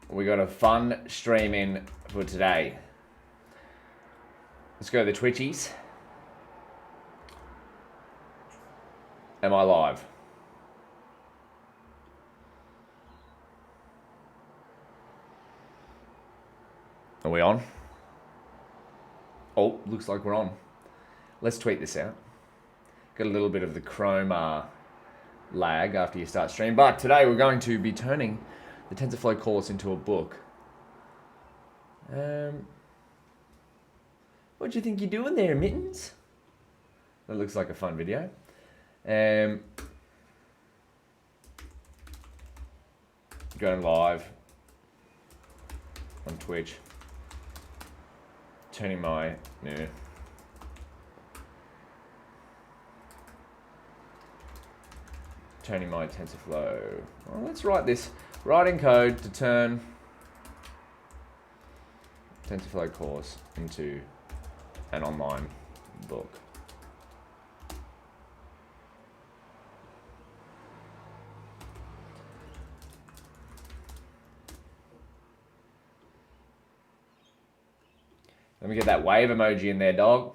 We got a fun stream in for today. Let's go to the Twitchies. Am I live? Are we on? Oh, looks like we're on. Let's tweet this out. Got a little bit of the Chrome lag after you start stream, but today we're going to be turning the TensorFlow course into a book. What do you think you're doing there, Mittens? That looks like a fun video. Going live on Twitch. Turning my TensorFlow. Well, let's write this. Writing code to turn TensorFlow course into an online book. Let me get that wave emoji in there, dog.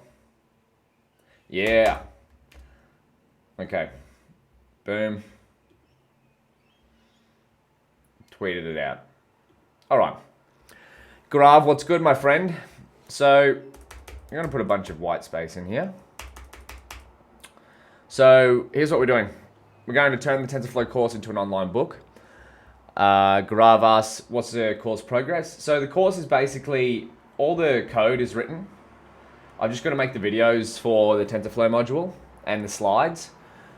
Yeah. Okay. Boom. Tweeted it out. All right. Grav, what's good, my friend? So, I'm going to put a bunch of white space in here. So, here's what we're doing. We're going to turn the TensorFlow course into an online book. Grav asks, what's the course progress? So, the course is basically, all the code is written. I'm just going to make the videos for the TensorFlow module and the slides.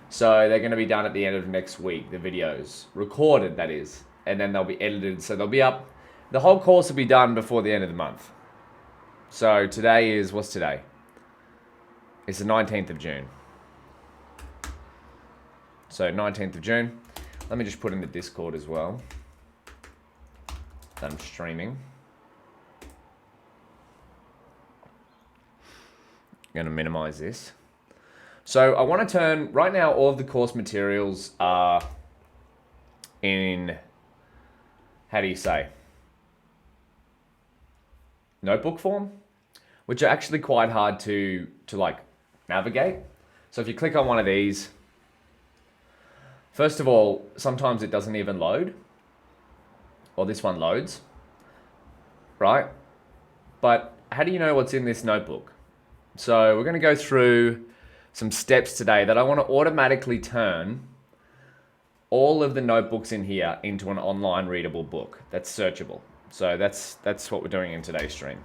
So they're going to be done at the end of next week, the videos. Recorded, that is. And then they'll be edited. So they'll be up. The whole course will be done before the end of the month. So today is, what's today? It's the 19th of June. So 19th of June. Let me just put in the Discord as well. I'm streaming. I'm going to minimize this. So I want to turn, right now all of the course materials are in, how do you say, notebook form, which are actually quite hard to like navigate. So if you click on one of these, first of all, sometimes it doesn't even load, or this one loads, right? But how do you know what's in this notebook? So we're going to go through some steps today that I want to automatically turn all of the notebooks in here into an online readable book that's searchable. So that's what we're doing in today's stream.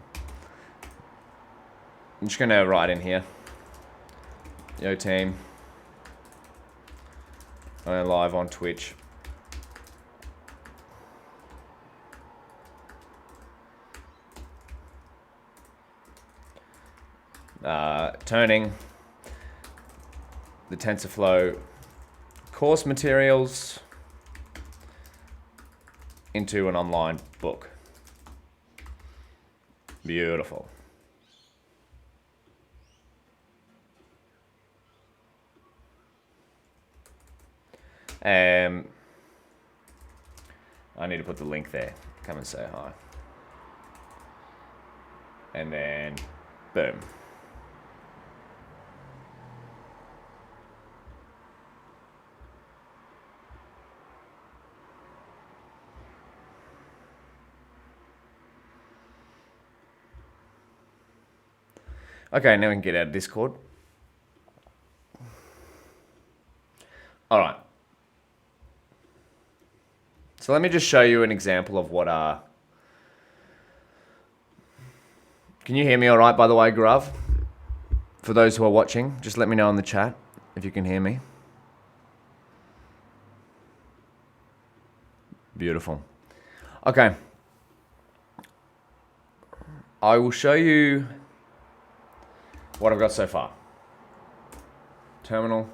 I'm just going to write in here. Yo team. I'm live on Twitch. Turning the TensorFlow course materials into an online book. Beautiful. I need to put the link there. Come and say hi. And then, boom. Okay, now we can get out of Discord. All right. So let me just show you an example of what Can you hear me all right, by the way, Grav? For those who are watching, just let me know in the chat if you can hear me. Beautiful. Okay. I will show you what I've got so far. Terminal.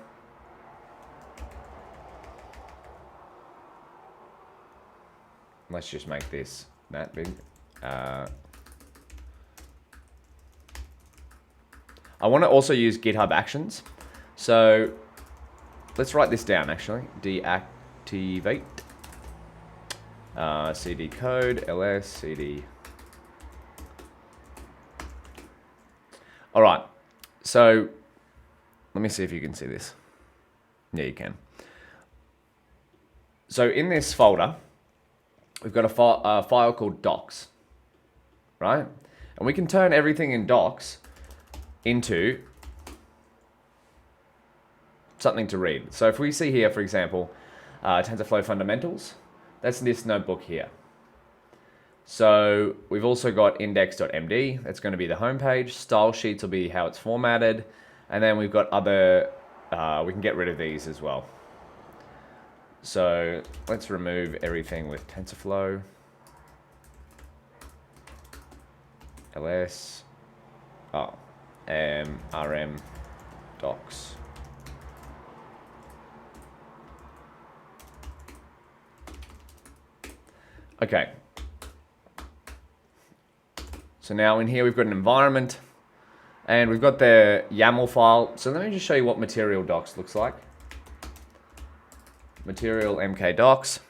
Let's just make this that big. I want to also use Github Actions. So let's write this down actually. Deactivate cd code, ls, cd. All right, so let me see if you can see this. Yeah, you can. So in this folder, we've got a file called docs, right? And we can turn everything in docs into something to read. So if we see here, for example, TensorFlow fundamentals, that's this notebook here. So we've also got index.md, that's going to be the home page. Style sheets will be how it's formatted. And then we've got other, we can get rid of these as well. So let's remove everything with TensorFlow. ls, rm docs. Okay. So now in here we've got an environment and we've got the YAML file. So let me just show you what material docs looks like. Material mk docs.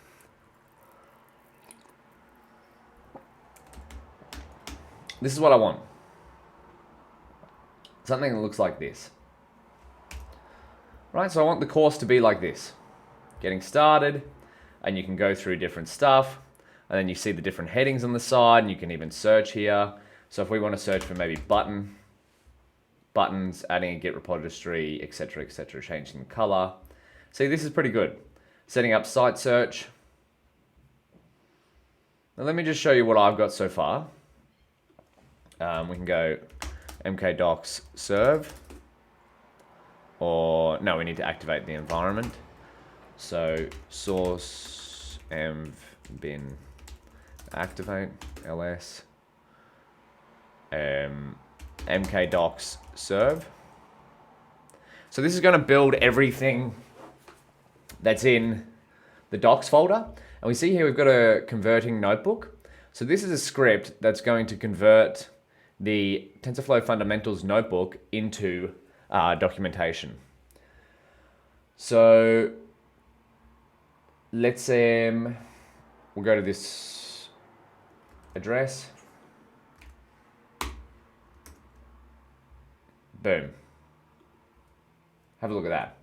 This is what I want. Something that looks like this. Right, so I want the course to be like this. Getting started, and you can go through different stuff, and then you see the different headings on the side, and you can even search here. So if we want to search for maybe buttons, adding a Git repository, etc., changing the color. See, this is pretty good. Setting up site search. Now let me just show you what I've got so far. We can go mkdocs serve, or no, we need to activate the environment. So source env bin activate ls mkdocs serve. So this is going to build everything that's in the docs folder. And we see here we've got a converting notebook. So this is a script that's going to convert the TensorFlow fundamentals notebook into documentation. So let's we'll go to this address. Boom. Have a look at that.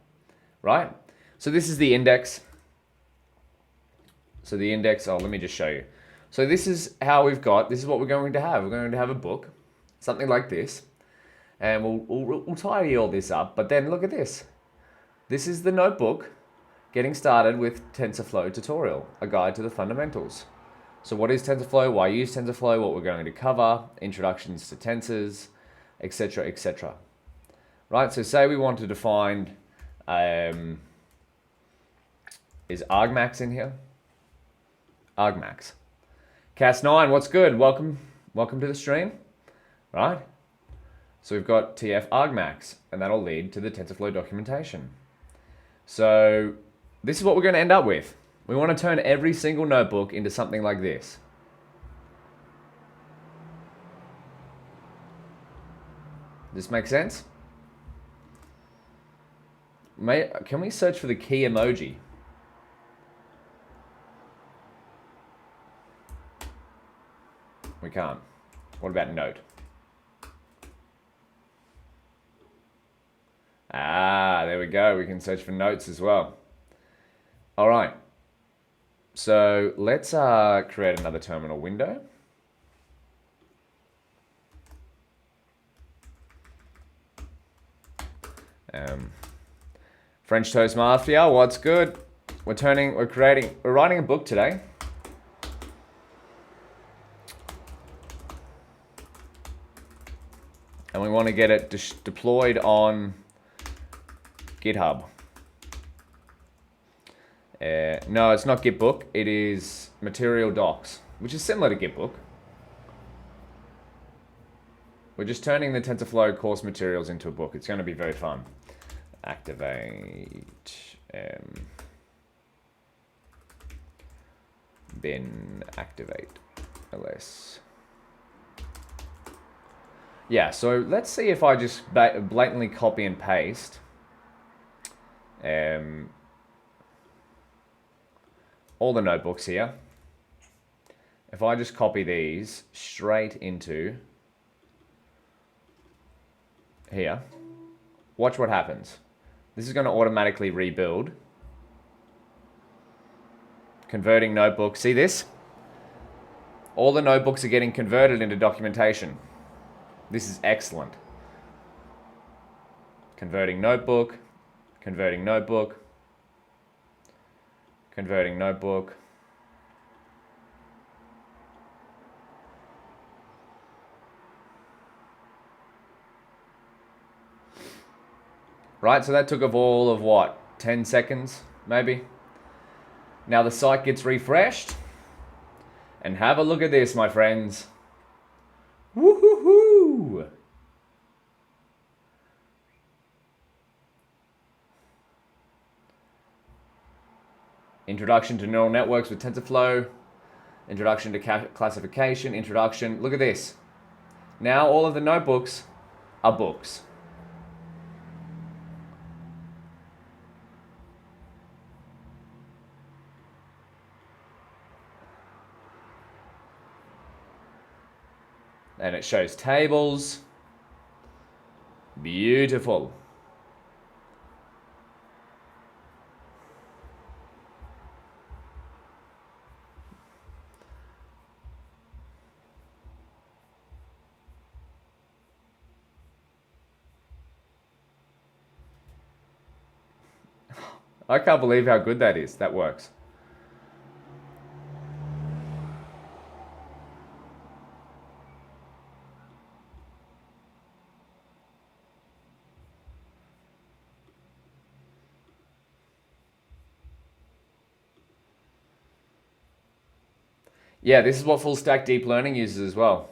Right? So this is the index. So the index, let me just show you. So this is how this is what we're going to have. We're going to have a book, something like this. And we'll tidy all this up. But then look at this. This is the notebook, getting started with TensorFlow tutorial, a guide to the fundamentals. So what is TensorFlow? Why use TensorFlow? What we're going to cover, introductions to tensors, etc., etc. Right, so say we wanted to find, is argmax in here? Argmax. Cas9, what's good? Welcome to the stream. Right? So we've got TF argmax, and that'll lead to the TensorFlow documentation. So this is what we're going to end up with. We want to turn every single notebook into something like this. Does this make sense? Can we search for the key emoji? We can't. What about note? There we go. We can search for notes as well. All right. So let's create another terminal window. French Toast Mafia, what's good? We're writing a book today. And we want to get it deployed on GitHub. No, it's not Gitbook. It is Material Docs, which is similar to Gitbook. We're just turning the TensorFlow course materials into a book. It's going to be very fun. Activate bin activate ls. Yeah, so let's see if I just blatantly copy and paste all the notebooks here. if I just copy these straight into here, watch what happens. This is going to automatically rebuild. Converting notebook. See this? All the notebooks are getting converted into documentation. This is excellent. Converting notebook, converting notebook, converting notebook. Right, so that took of all of what? 10 seconds, maybe? Now the site gets refreshed. And have a look at this, my friends. Woo-hoo-hoo! Introduction to neural networks with TensorFlow. Introduction to classification. Introduction. Look at this. Now all of the notebooks are books. And it shows tables. Beautiful. I can't believe how good that is. That works. Yeah, this is what full stack deep learning uses as well.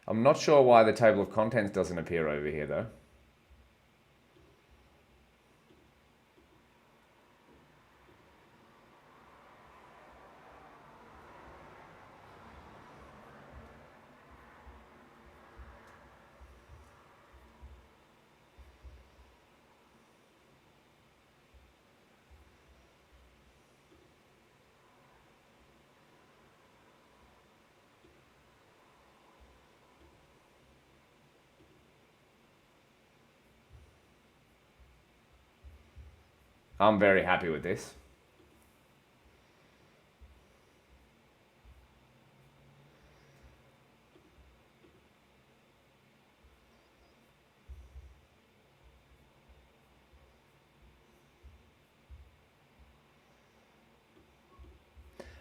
I'm not sure why the table of contents doesn't appear over here though. I'm very happy with this.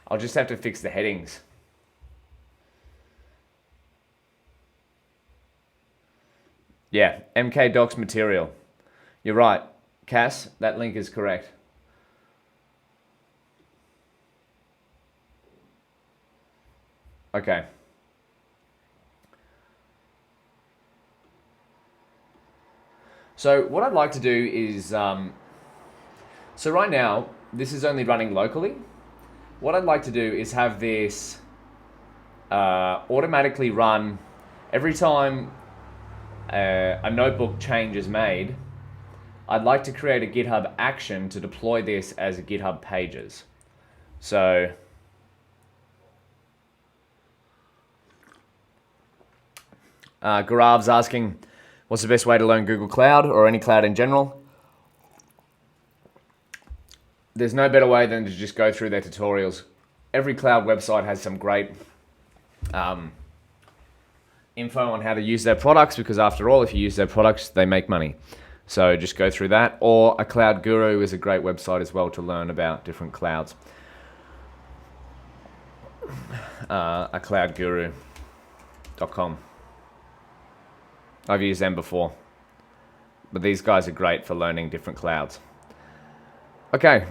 I'll just have to fix the headings. Yeah, MK Docs material. You're right, Cass, that link is correct. Okay. So what I'd like to do is, so right now, this is only running locally. What I'd like to do is have this automatically run every time a notebook change is made. I'd like to create a GitHub action to deploy this as a GitHub pages. So Gaurav's asking, what's the best way to learn Google Cloud or any cloud in general? There's no better way than to just go through their tutorials. Every cloud website has some great info on how to use their products, because after all, if you use their products, they make money. So just go through that. Or a Cloud Guru is a great website as well to learn about different clouds. A cloudguru.com. I've used them before. But these guys are great for learning different clouds. Okay.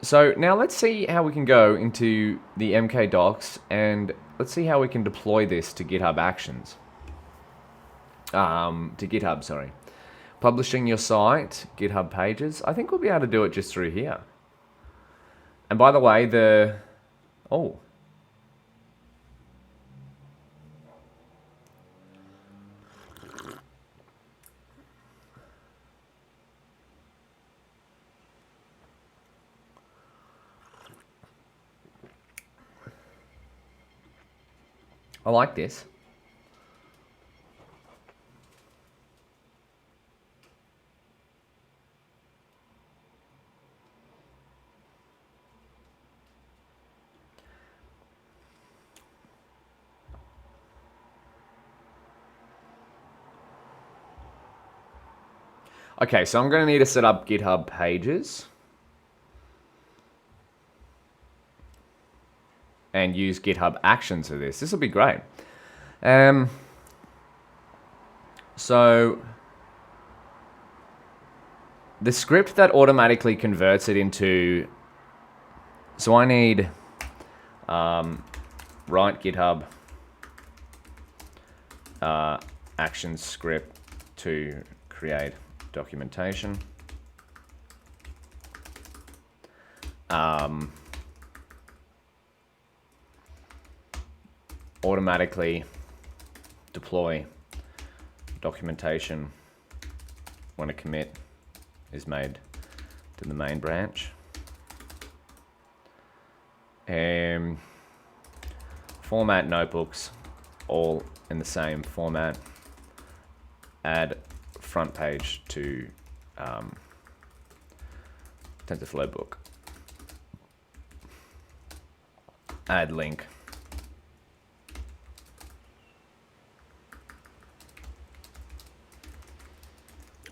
So now let's see how we can go into the MK Docs and let's see how we can deploy this to GitHub Actions. To GitHub, sorry. Publishing your site, GitHub pages. I think we'll be able to do it just through here. And by the way, oh. I like this. Okay, so I'm going to need to set up GitHub pages and use GitHub Actions for this. This will be great. So the script that automatically converts it into, so I need write GitHub Actions script to create documentation. Automatically deploy documentation when a commit is made to the main branch. Format notebooks all in the same format. Add front page to TensorFlow book. Add link.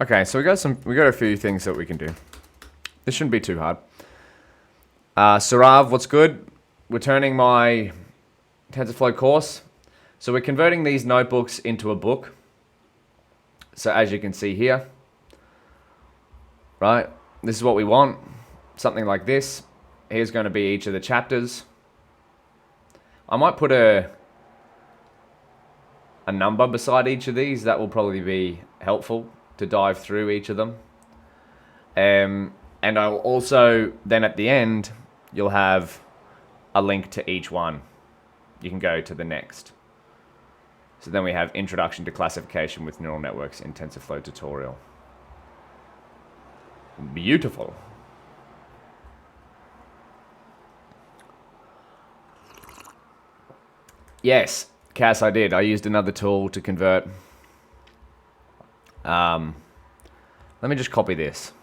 Okay, so we got a few things that we can do. This shouldn't be too hard. Sarav, what's good? We're turning my TensorFlow course. So we're converting these notebooks into a book. So as you can see here, right? This is what we want. Something like this. Here's going to be each of the chapters. I might put a number beside each of these. That will probably be helpful to dive through each of them. And I'll also, then at the end, you'll have a link to each one. You can go to the next. So then we have Introduction to Classification with Neural Networks in TensorFlow tutorial. Beautiful. Yes, Cass, I did. I used another tool to convert. Let me just copy this.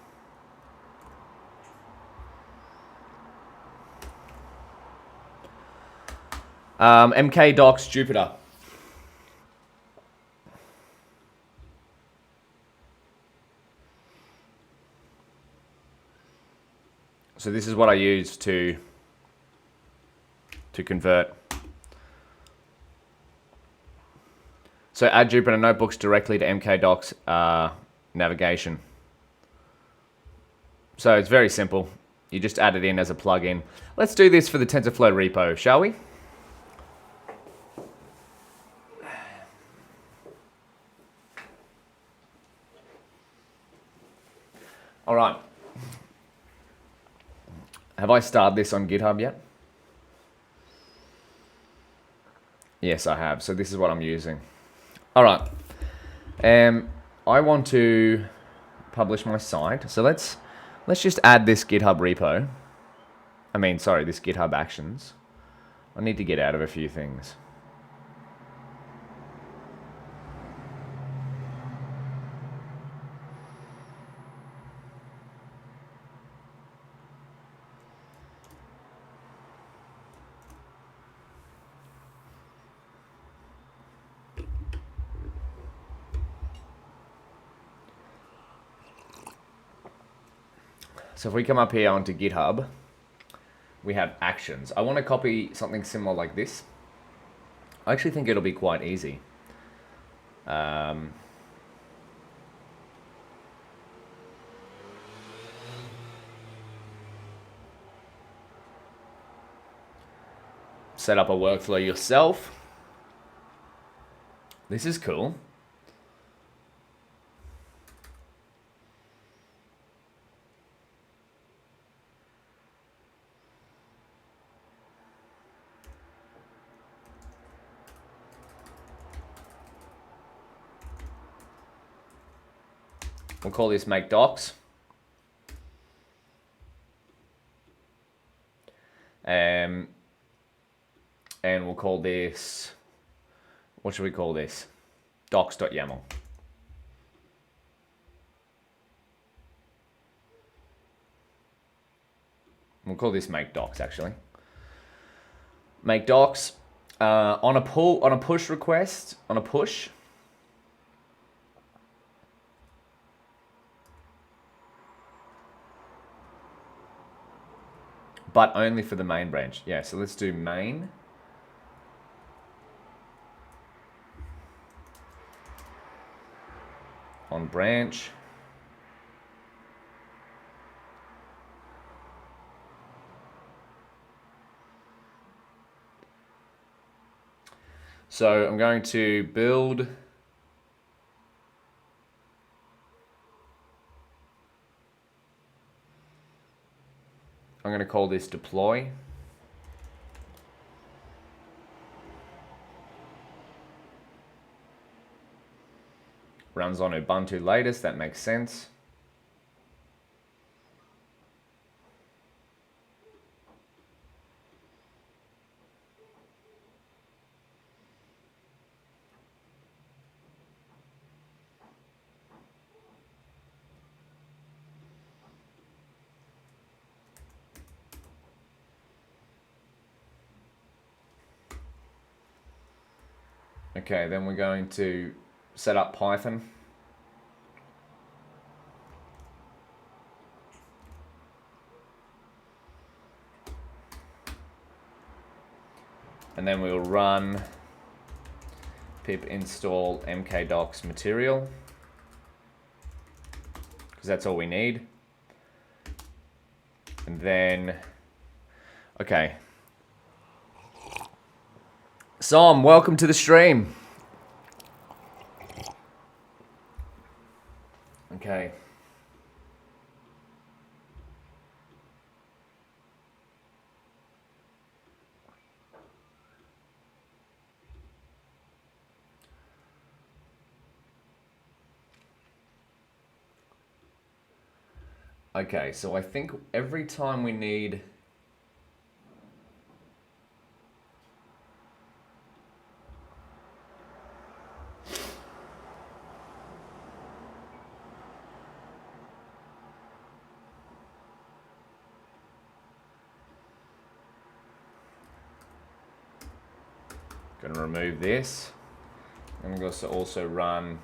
MK Docs Jupyter. So this is what I use to convert. So add Jupyter Notebooks directly to MK Docs navigation. So it's very simple. You just add it in as a plugin. Let's do this for the TensorFlow repo, shall we? All right. Have I started this on GitHub yet? Yes, I have. So this is what I'm using. All right. I want to publish my site. So let's just add this GitHub repo. This GitHub Actions. I need to get out of a few things. So if we come up here onto GitHub, we have Actions. I want to copy something similar like this. I actually think it'll be quite easy. Set up a workflow yourself. This is cool. We'll call this make docs. And we'll call this what should we call this? Docs.yaml. We'll call this make docs actually. Make docs on a push request, on a push. But only for the main branch. Yeah, so let's do main. On branch. So I'm going to build I'm going to call this deploy. Runs on Ubuntu latest, that makes sense. Okay, then we're going to set up Python. And then we'll run pip install mkdocs material, because that's all we need. And then, okay. Som, welcome to the stream. Okay. Okay, so I think every time we need going to remove this. I'm going to also run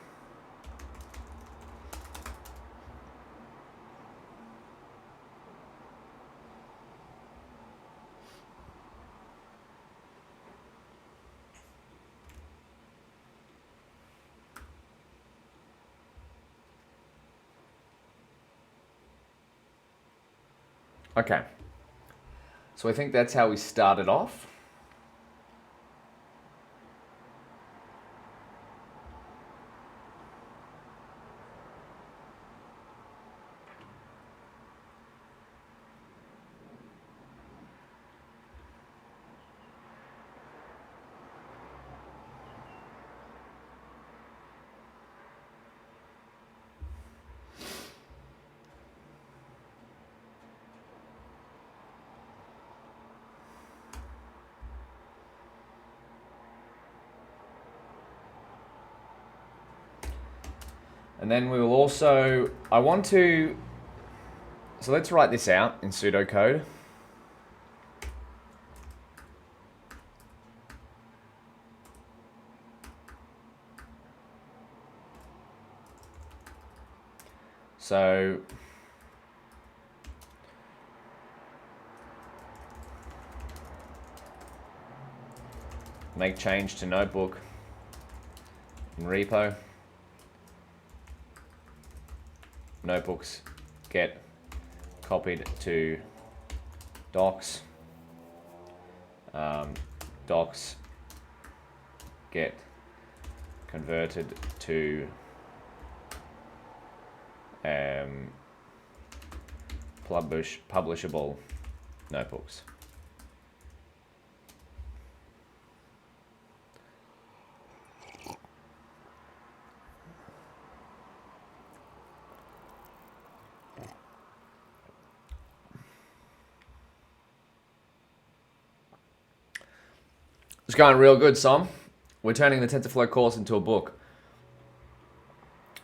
okay. So I think that's how we started off. And then we will also, so let's write this out in pseudocode. So make change to notebook in repo. Notebooks get copied to docs. Docs get converted to publishable notebooks. It's going real good, Som. We're turning the TensorFlow course into a book.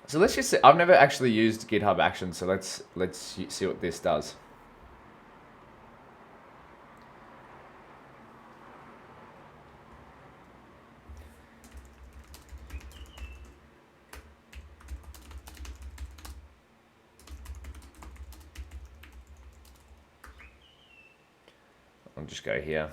So let's just see. I've never actually used GitHub Actions, so let's see what this does. I'll just go here.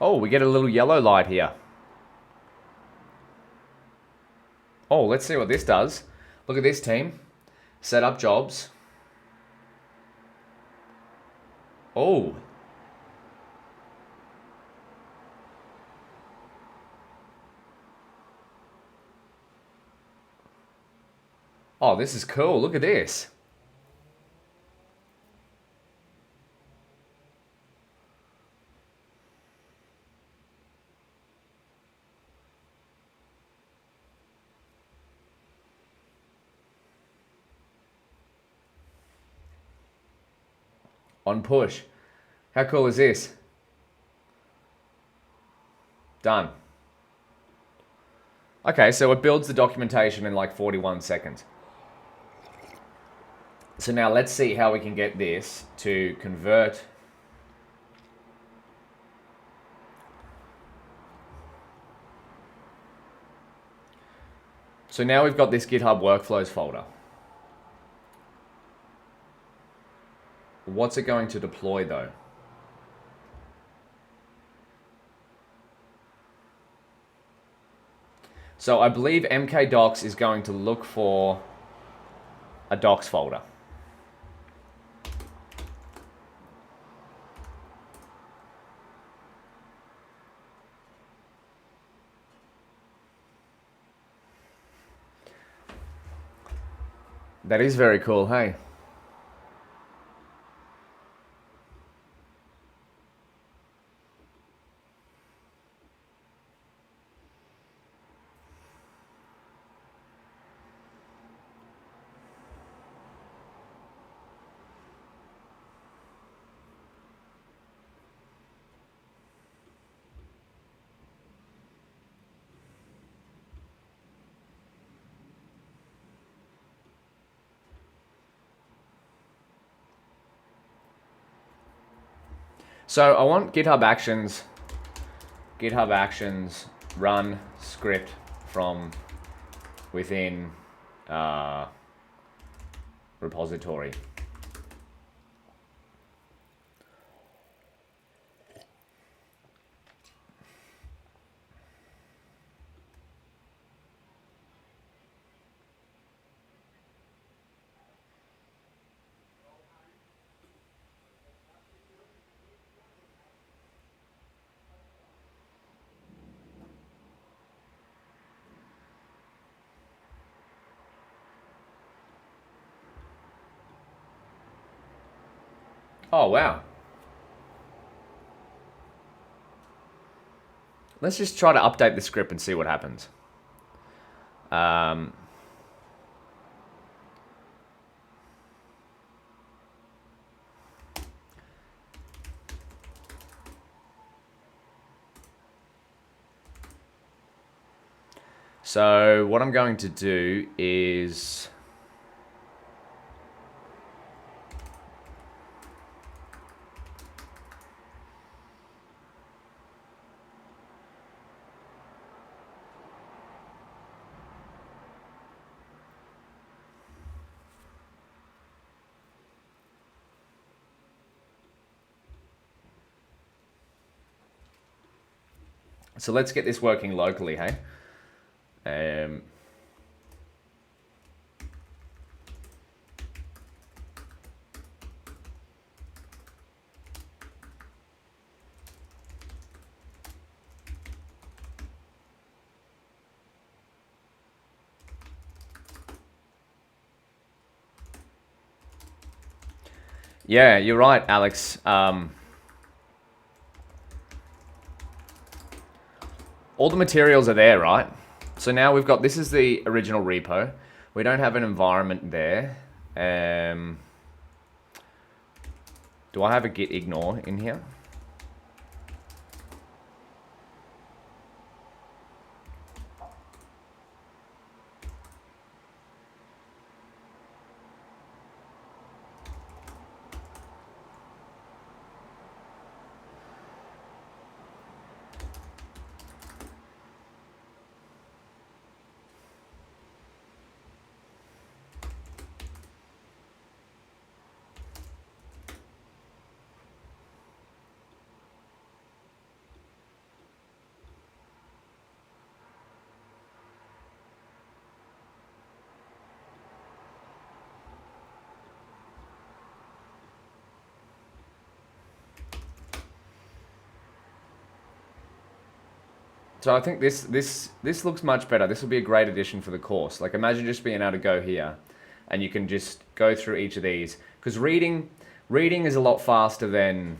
Oh, we get a little yellow light here. Oh, let's see what this does. Look at this, team. Set up jobs. Oh. Oh, this is cool. Look at this. On push. How cool is this? Done. Okay, so it builds the documentation in like 41 seconds. So now let's see how we can get this to convert. So now we've got this GitHub Workflows folder. What's it going to deploy though? So I believe mkdocs is going to look for a docs folder. That is very cool, hey? So I want GitHub Actions run script from within repository. Oh, wow. Let's just try to update the script and see what happens. So what I'm going to do is so let's get this working locally, hey? Yeah, you're right, Alex. All the materials are there, right? So now we've got, this is the original repo. We don't have an environment there. Do I have a git ignore in here? So I think this looks much better. This will be a great addition for the course. Like imagine just being able to go here and you can just go through each of these. Because reading is a lot faster than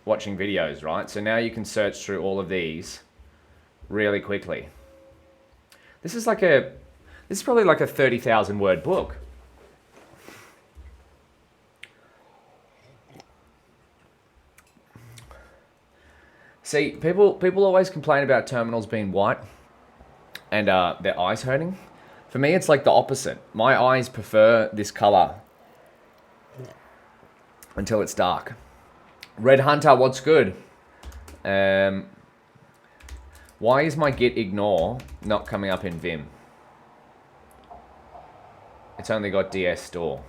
watching videos, right? So now you can search through all of these really quickly. This is probably like a 30,000 word book. See, people always complain about terminals being white and their eyes hurting. For me, it's like the opposite. My eyes prefer this color until it's dark. Red Hunter, what's good? Why is my git ignore not coming up in Vim? It's only got DS store.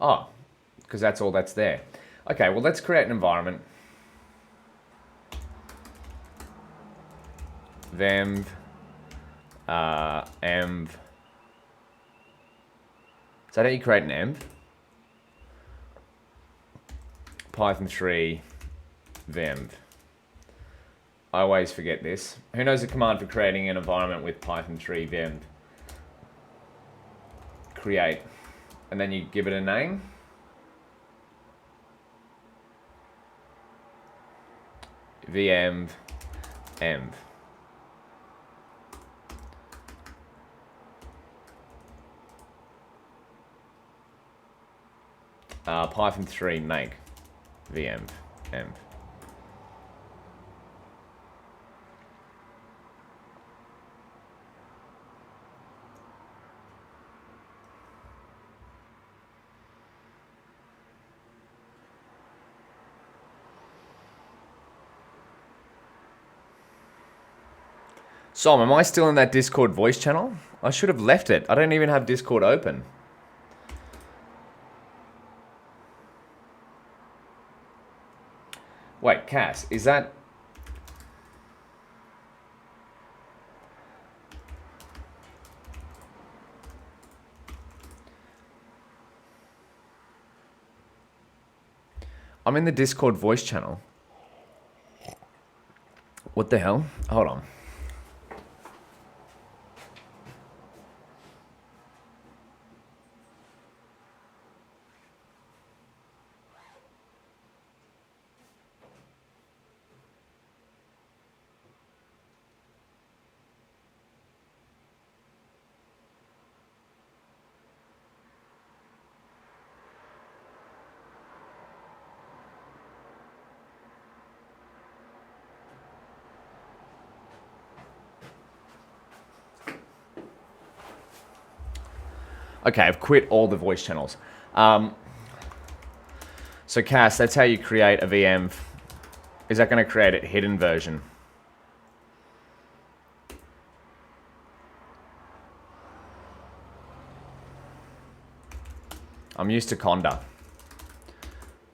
Oh, because that's all that's there. Okay, well, let's create an environment. Venv, env. Is that how you create an env? Python 3, venv. I always forget this. Who knows the command for creating an environment with Python 3, venv? Create. And then you give it a name. Venv, env. Python 3 make venv, env. Som, am I still in that Discord voice channel? I should have left it. I don't even have Discord open. Wait, Cass, is that... I'm in the Discord voice channel. What the hell? Hold on. Okay, I've quit all the voice channels. So Cass, that's how you create a VM. Is that going to create a hidden version? I'm used to Conda.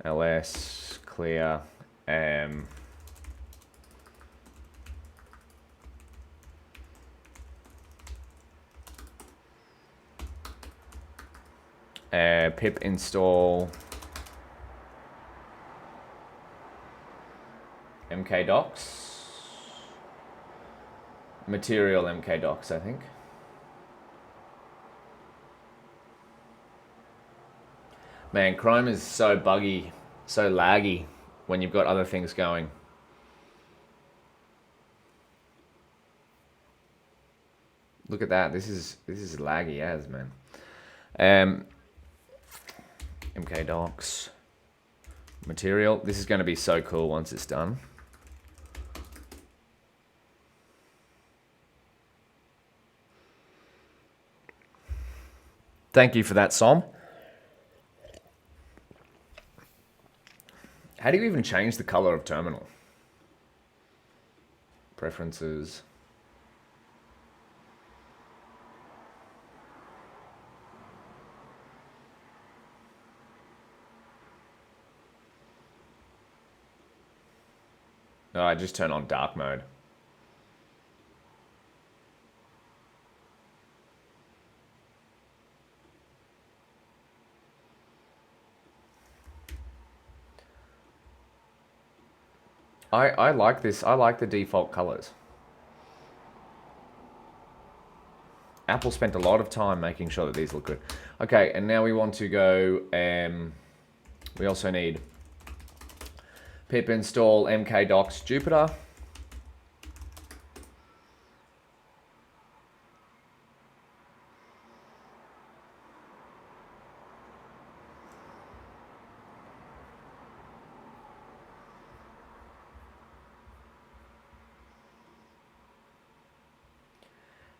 ls clear pip install mkdocs. material mkdocs, I think. Man, Chrome is so buggy, so laggy when you've got other things going. Look at that. This is laggy as, man. mkdocs material. This is going to be so cool once it's done. Thank you for that, Som. How do you even change the color of terminal? Preferences. Oh, I just turn on dark mode. I like this. I like the default colors. Apple spent a lot of time making sure that these look good. Okay, and now we want to go, we also need pip install mkdocs Jupyter.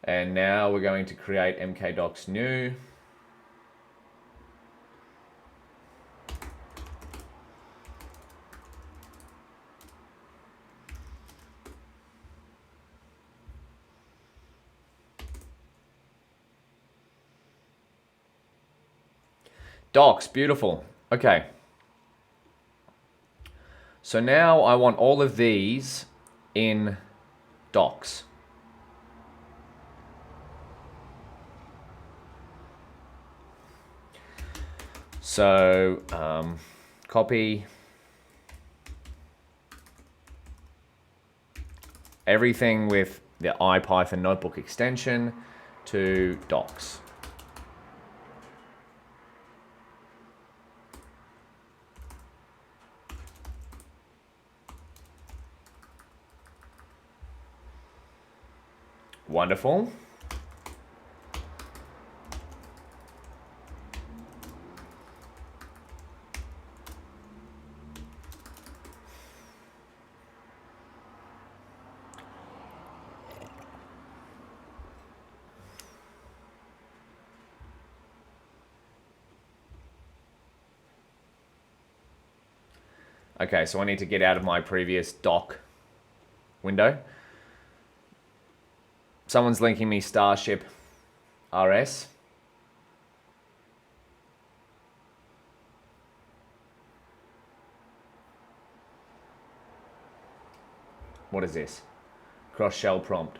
And now we're going to create mkdocs new. Docs, beautiful. Okay. So now I want all of these in docs. So copy everything with the IPython notebook extension to docs. Wonderful. Okay, so I need to get out of my previous doc window. Someone's linking me Starship RS. What is this? Cross shell prompt.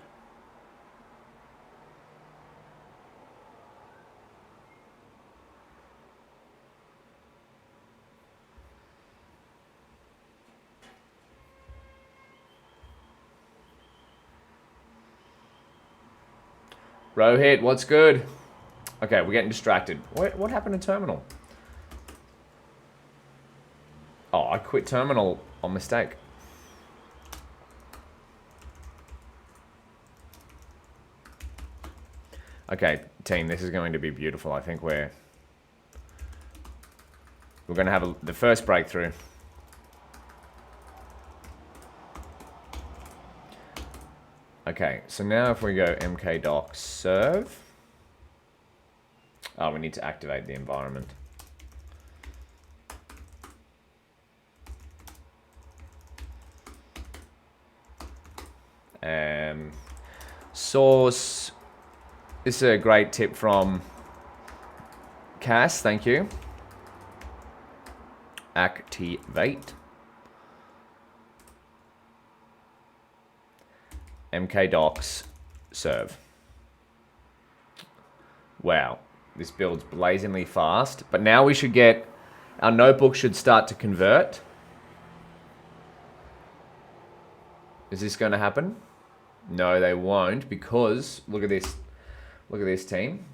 Rohit, what's good? Okay, we're getting distracted. What happened to terminal? Oh, I quit terminal on mistake. Okay, team, this is going to be beautiful. I think we're going to have the first breakthrough. Okay, so now if we go mkdocs serve. Oh, we need to activate the environment. Source. This is a great tip from Cass, thank you. Activate. mkdocs serve. Wow, this builds blazingly fast, but now we should get, our notebook should start to convert. Is this going to happen? No, they won't, because look at this. Look at this, team.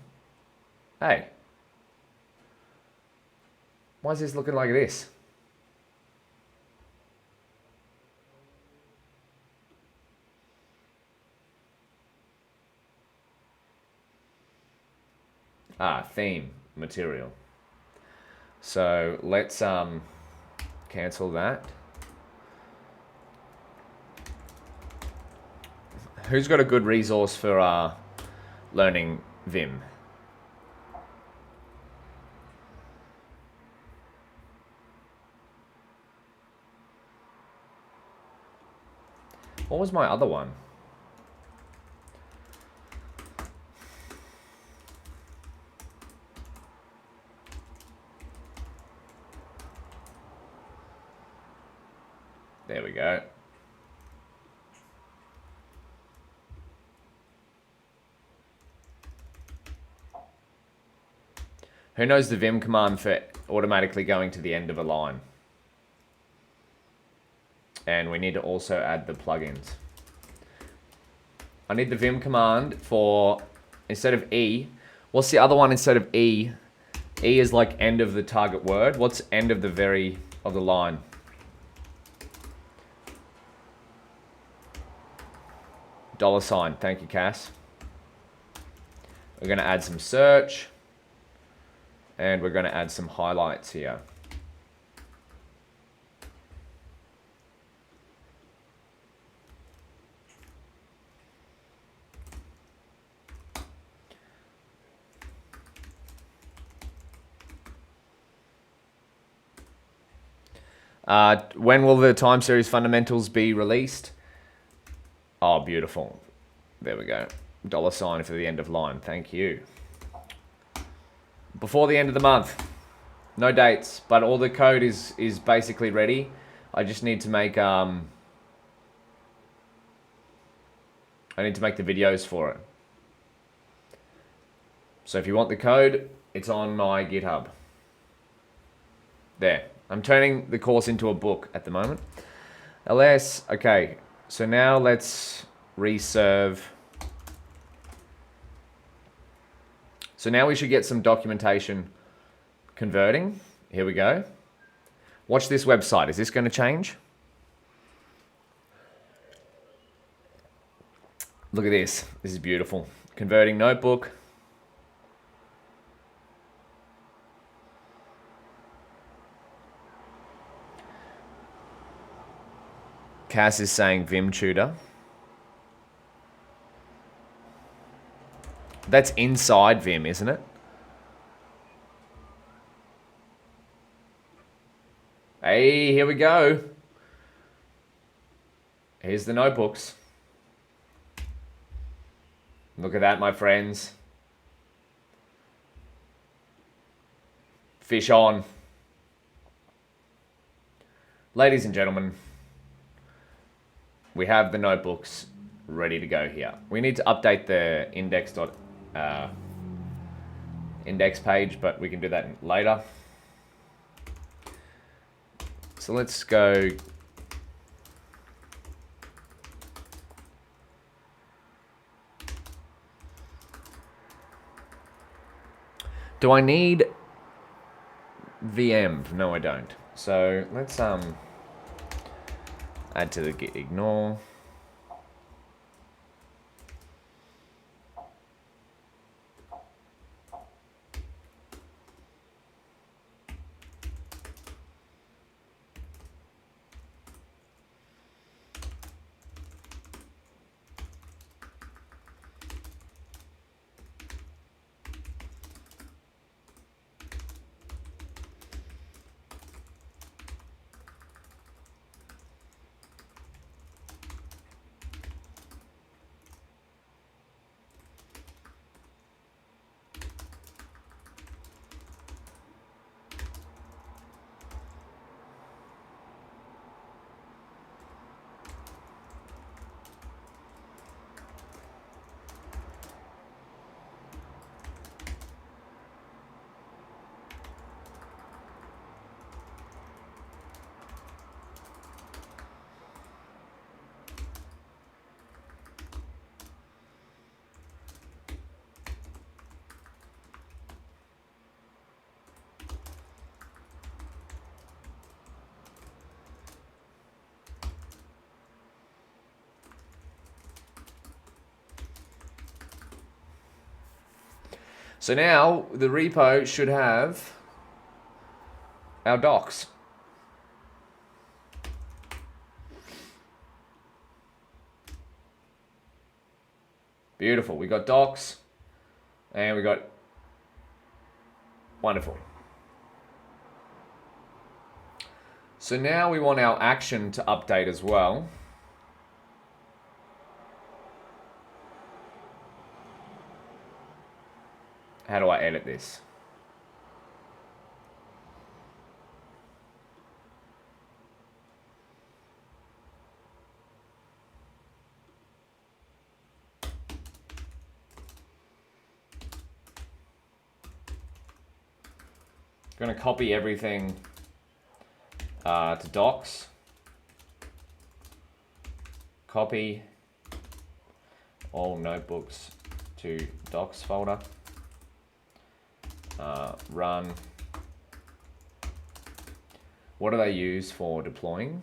Hey. Why is this looking like this? Theme material. So let's cancel that. Who's got a good resource for learning Vim? What was my other one? There we go. Who knows the Vim command for automatically going to the end of a line? And we need to also add the plugins. I need the Vim command for, instead of E, what's the other one instead of E? E is like end of the target word. What's end of the line? $. Thank you, Cass. We're going to add some search. And we're going to add some highlights here. When will the time series fundamentals be released? Oh, beautiful. There we go. $sign for the end of line. Thank you. Before the end of the month. No dates, but all the code is basically ready. I just need to make I need to make the videos for it. So if you want the code, it's on my GitHub. There. I'm turning the course into a book at the moment. ls, okay. So now let's reserve. So now we should get some documentation converting. Here we go. Watch this website. Is this going to change? Look at this. This is beautiful. Converting notebook. Cass is saying Vim tutor. That's inside Vim, isn't it? Hey, here we go. Here's the notebooks. Look at that, my friends. Fish on. Ladies and gentlemen, we have the notebooks ready to go here. We need to update the index page, but we can do that later. So let's go. Do I need VM? No, I don't. So let's add to the git ignore. So now the repo should have our docs. Beautiful. We got docs and we got wonderful. So now we want our action to update as well. How do I edit this? I'm going to copy everything to docs. Copy all notebooks to docs folder. Run. What do they use for deploying?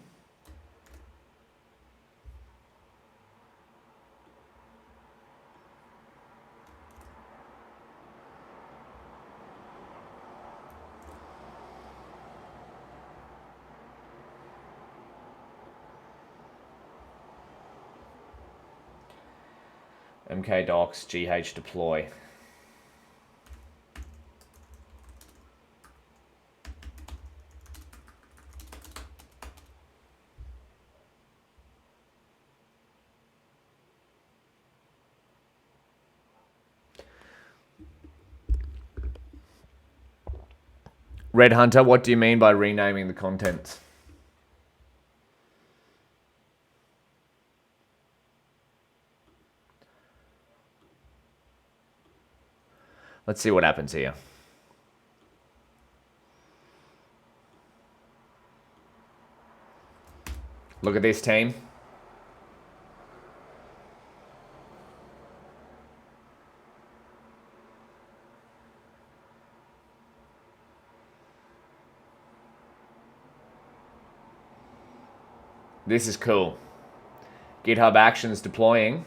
mkdocs gh deploy. Red Hunter, what do you mean by renaming the contents? Let's see what happens here. Look at this, team. This is cool. GitHub Actions deploying.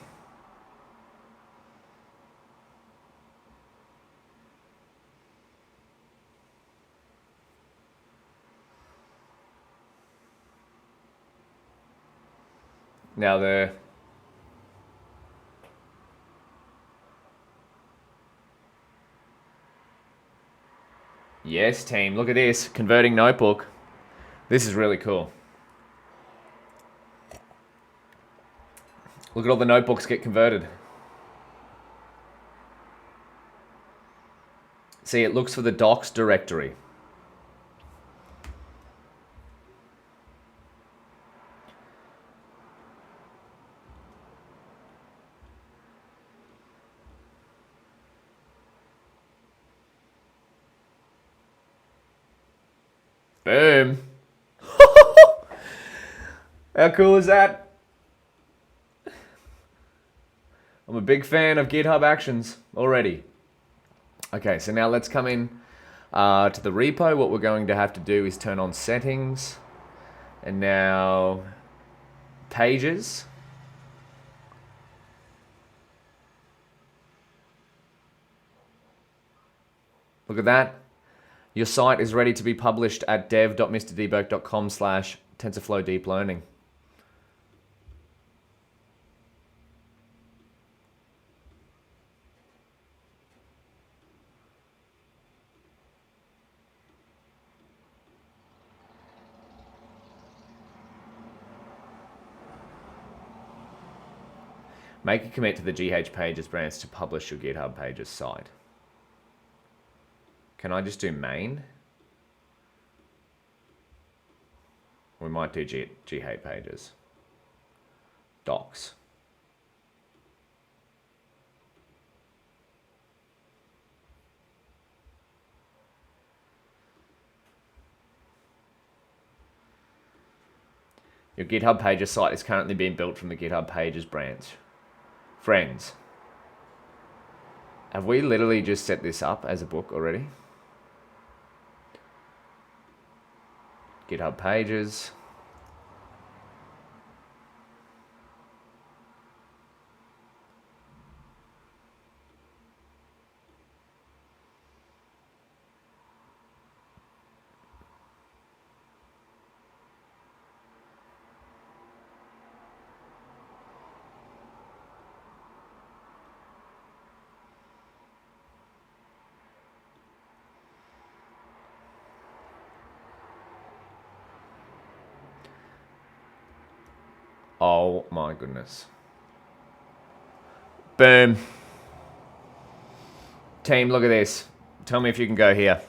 Now yes, team, look at this. Converting notebook. This is really cool. Look at all the notebooks get converted. See, it looks for the docs directory. Boom. How cool is that? I'm a big fan of GitHub Actions already. Okay, so now let's come in to the repo. What we're going to have to do is turn on settings. And now pages. Look at that. Your site is ready to be published at dev.mrdebug.com/TensorFlow Deep Learning. Make a commit to the GH Pages branch to publish your GitHub Pages site. Can I just do main? We might do GH Pages. Docs. Your GitHub Pages site is currently being built from the GitHub Pages branch. Friends, have we literally just set this up as a book already? GitHub Pages. Oh my goodness. Boom. Team, look at this. Tell me if you can go here.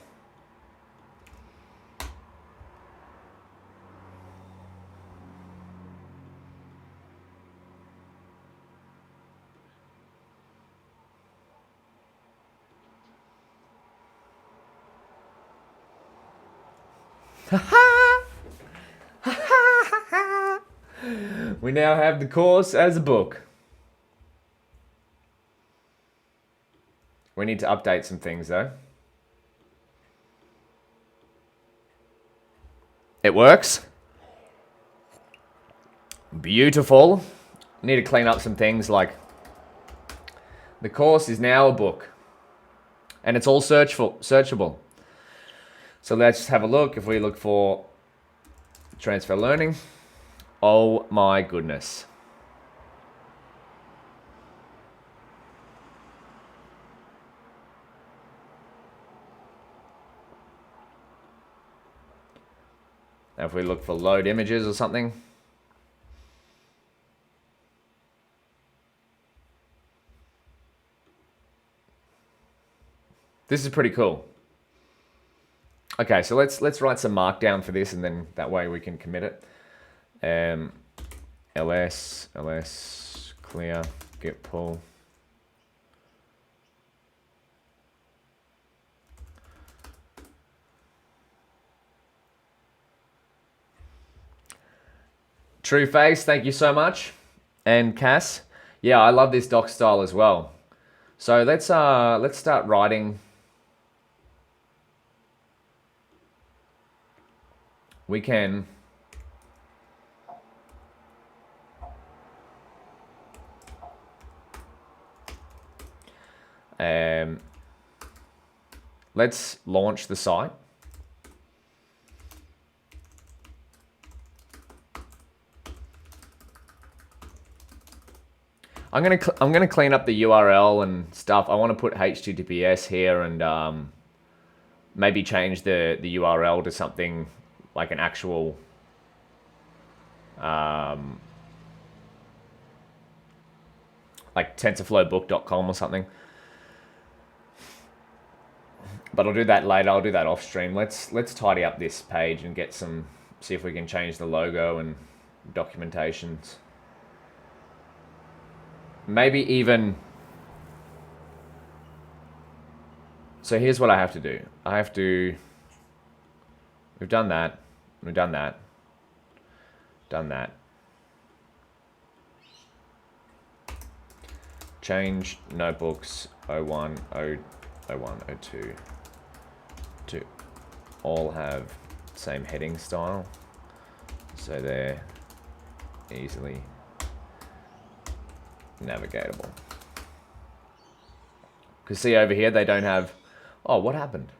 We now have the course as a book. We need to update some things though. It works. Beautiful. Need to clean up some things like the course is now a book. And it's all searchable. So let's have a look. If we look for transfer learning. Oh my goodness. Now if we look for load images or something. This is pretty cool. Okay, so let's write some markdown for this, and then that way we can commit it. ls clear git pull. True Face, thank you so much. And Cass, yeah, I love this doc style as well. So let's start writing. We can let's launch the site. I'm gonna clean up the URL and stuff. I want to put HTTPS here and maybe change the URL to something like an actual like TensorFlowBook.com or something. But I'll do that later. I'll do that off stream. Let's tidy up this page and get some. See if we can change the logo and documentations. Maybe even. So here's what I have to do. I have to. We've done that. We've done that. Done that. Change notebooks 01, 01, 02 to all have same heading style. So they're easily navigatable. Because see over here, they don't have... Oh, what happened?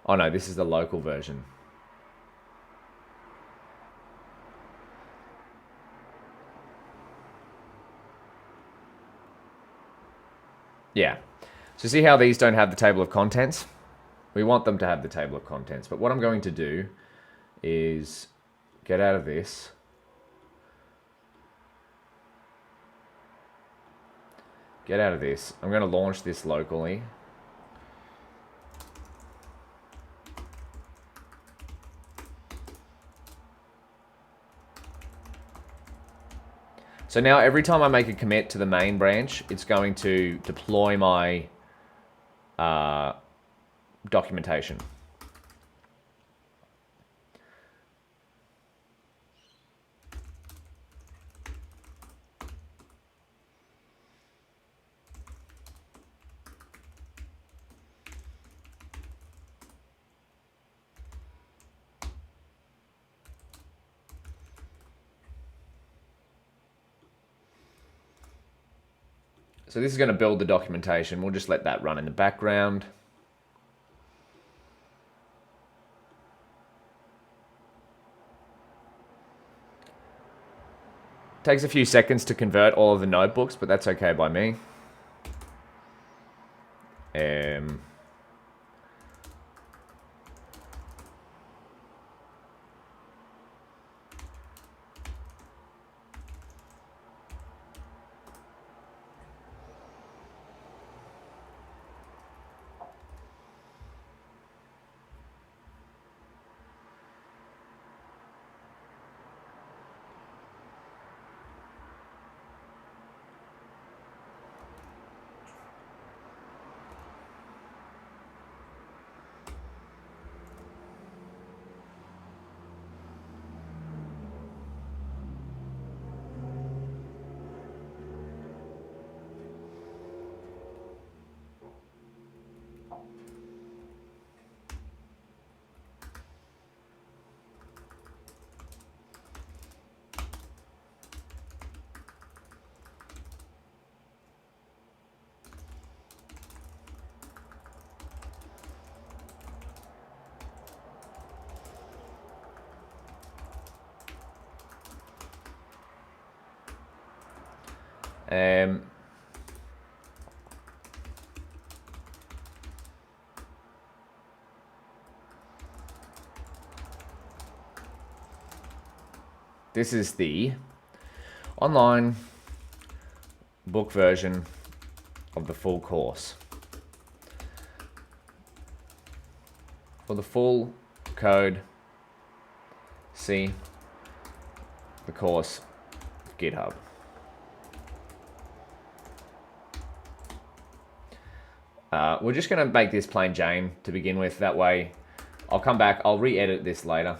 Oh no, this is the local version. Yeah. So see how these don't have the table of contents? We want them to have the table of contents. But what I'm going to do is get out of this. Get out of this. I'm going to launch this locally. So now every time I make a commit to the main branch, it's going to deploy my documentation. So this is going to build the documentation. We'll just let that run in the background. Takes a few seconds to convert all of the notebooks, but that's okay by me. This is the online book version of the full course. For the full code, see the course GitHub. We're just going to make this plain Jane to begin with. That way, I'll come back. I'll re-edit this later.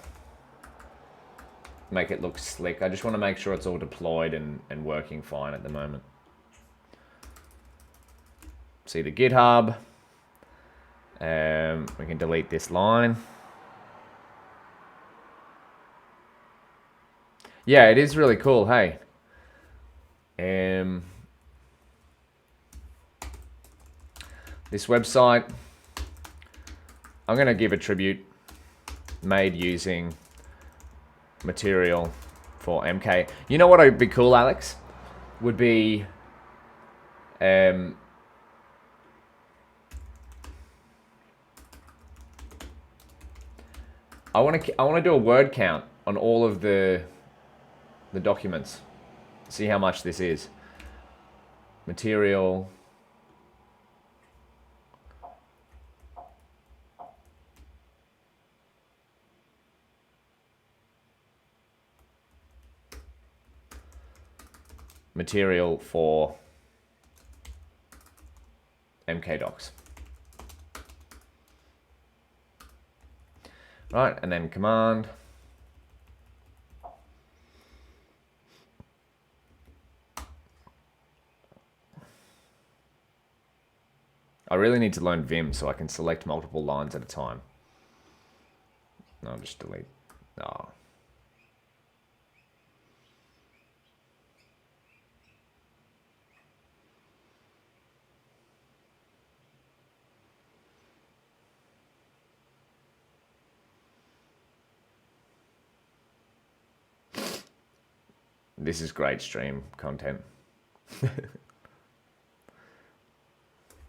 Make it look slick. I just want to make sure it's all deployed and working fine at the moment. See the GitHub. We can delete this line. Yeah, it is really cool. Hey. This website, I'm going to give a tribute, made using material for MK. You know what would be cool, Alex? Would be I want to do a word count on all of the documents. See how much this is. Material. Material for MK docs. Right, and then command. I really need to learn Vim so I can select multiple lines at a time. No, I'll just delete. Oh. This is great stream content.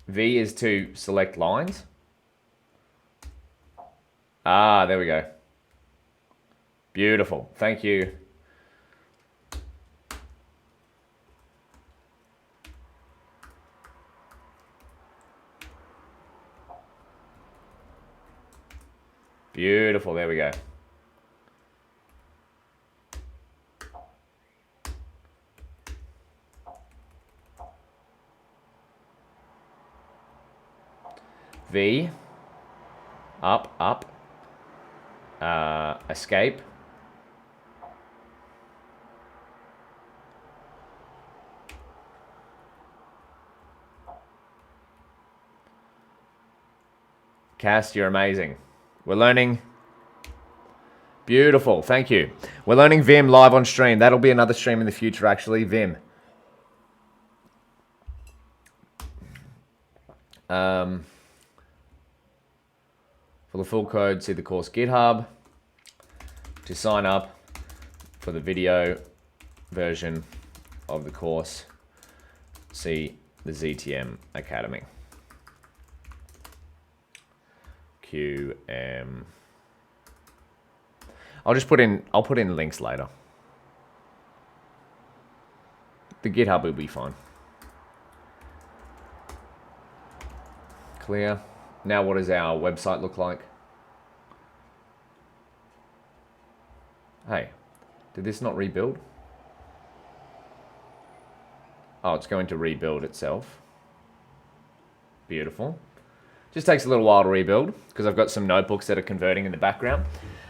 V is to select lines. Ah, there we go. Beautiful. Thank you. Beautiful. There we go. V, up, escape, Cass, you're amazing. We're learning. Beautiful, thank you. We're learning Vim live on stream. That'll be another stream in the future, actually, Vim. For the full code, see the course GitHub. To sign up for the video version of the course, see the ZTM Academy. QM. I'll put in links later. The GitHub will be fine. Clear. Now what does our website look like? Hey, did this not rebuild? Oh, it's going to rebuild itself. Beautiful. Just takes a little while to rebuild because I've got some notebooks that are converting in the background.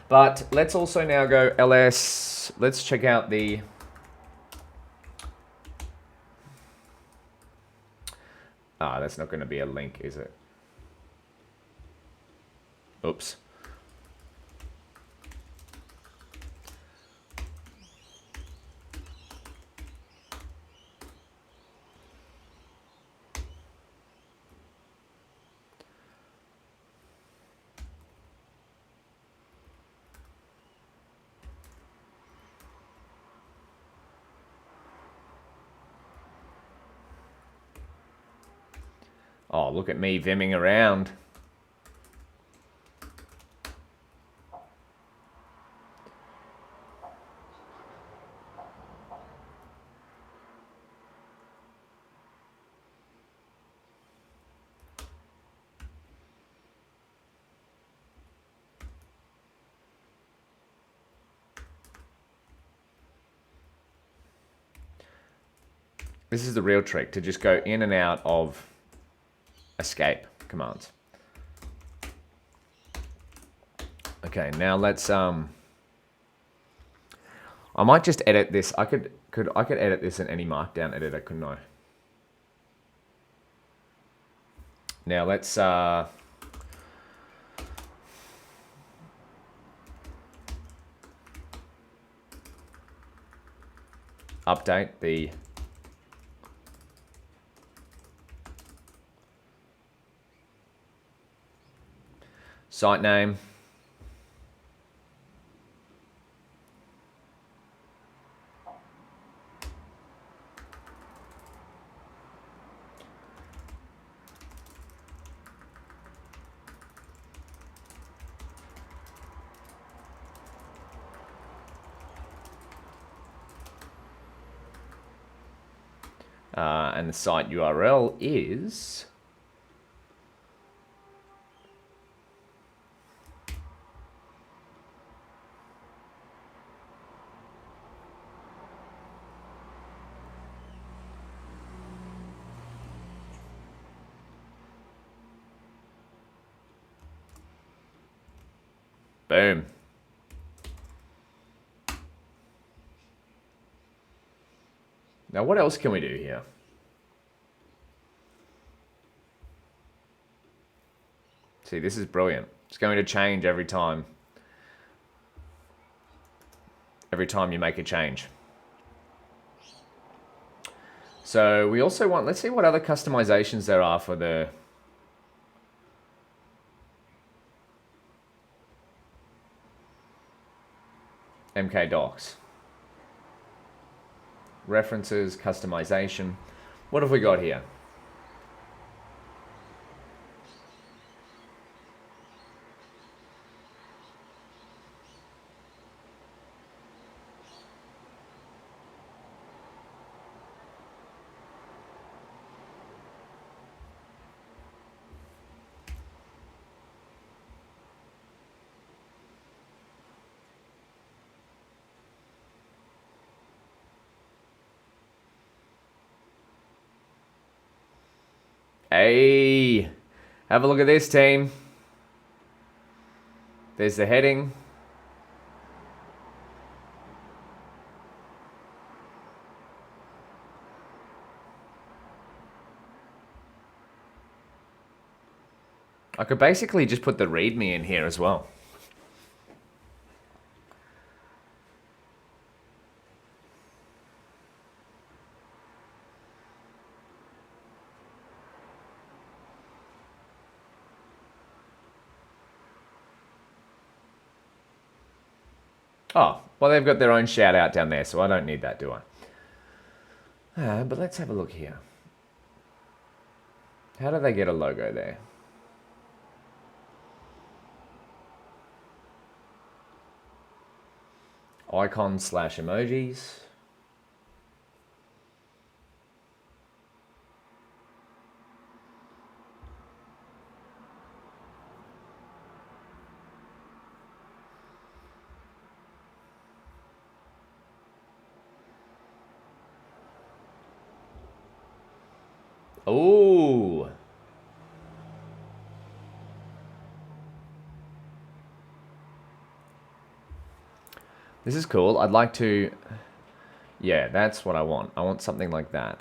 But let's also now go ls. Let's check out the... Ah, that's not going to be a link, is it? Oops. Oh, look at me vimming around. This is the real trick, to just go in and out of escape commands. Okay, now let's I might just edit this. I could edit this in any markdown editor, couldn't I? Now let's update the site name. And the site URL is boom. Now what else can we do here? See, this is brilliant. It's going to change every time. Every time you make a change. So we also want, let's see what other customizations there are for the MK docs. References, customization. What have we got here? Hey, have a look at this, team. There's the heading. I could basically just put the README in here as well. Oh, well, they've got their own shout out down there, so I don't need that, do I? But let's have a look here. How do they get a logo there? Icon/emojis. Ooh. This is cool. I'd like to... Yeah, that's what I want. I want something like that.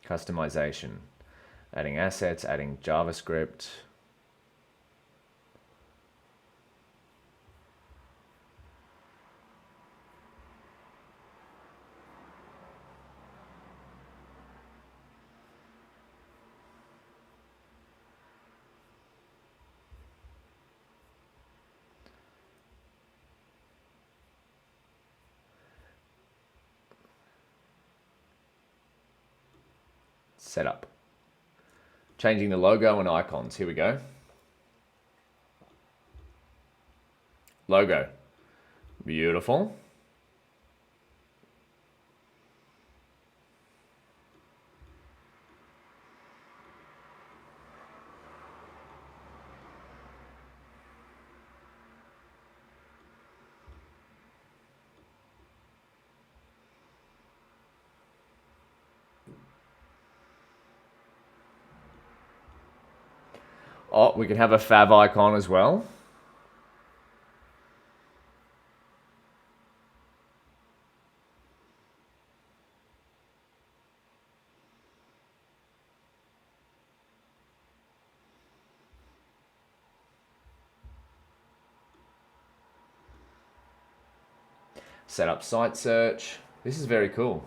Customization. Adding assets, adding JavaScript. Setup. Changing the logo and icons. Here we go. Logo. Beautiful. Oh, we can have a fav icon as well. Set up site search. This is very cool.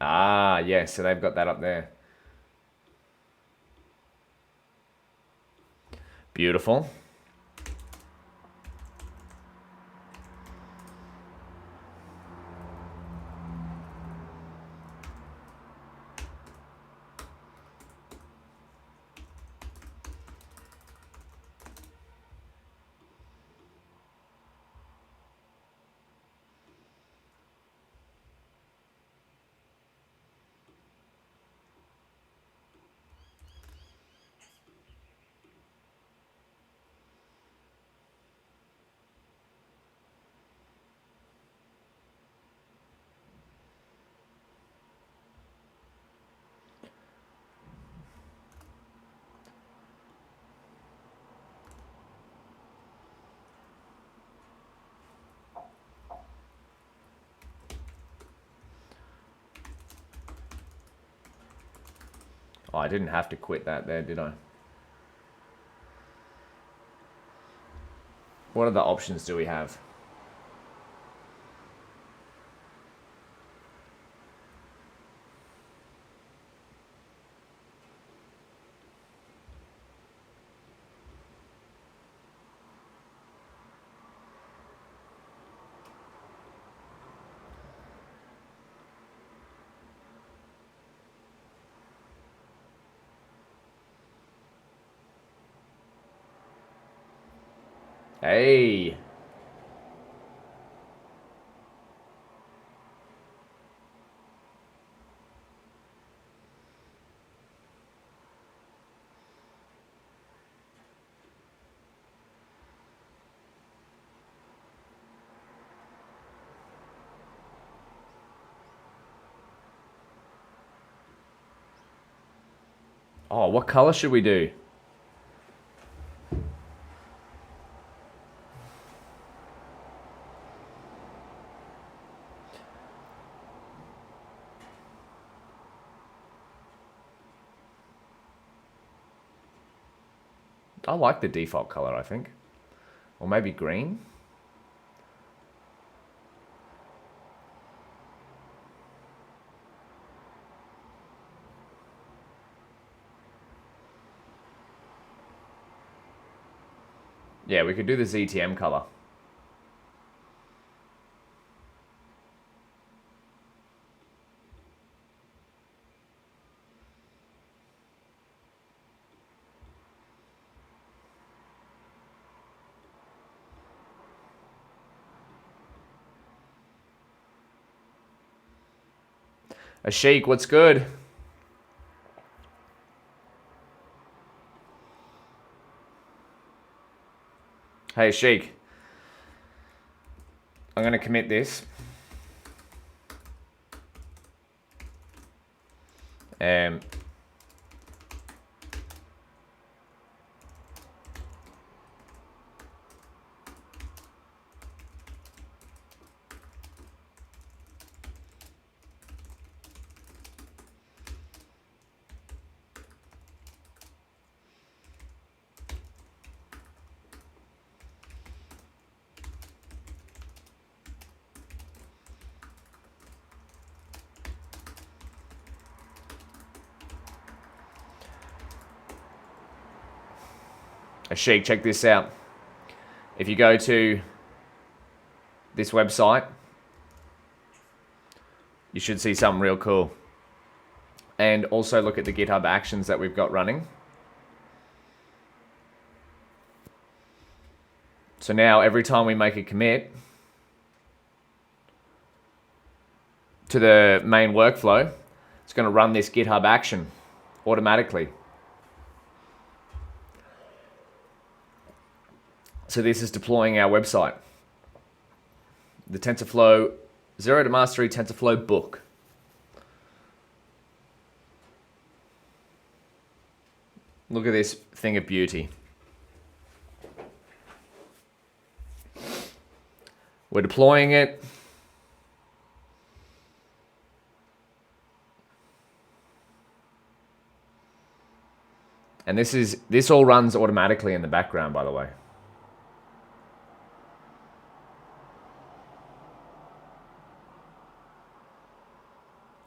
Ah, yes, so they've got that up there. Beautiful. Oh, I didn't have to quit that there, did I? What other options do we have? Hey. Oh, what color should we do? I like the default color, I think. Or maybe green? Yeah, we could do the ZTM color. Ashik, what's good? Hey, Ashik. I'm going to commit this. Ashik, check this out. If you go to this website, you should see something real cool. And also look at the GitHub Actions that we've got running. So now every time we make a commit to the main workflow, it's going to run this GitHub action automatically. So this is deploying our website. The TensorFlow Zero to Mastery TensorFlow book. Look at this thing of beauty. We're deploying it. And this all runs automatically in the background, by the way.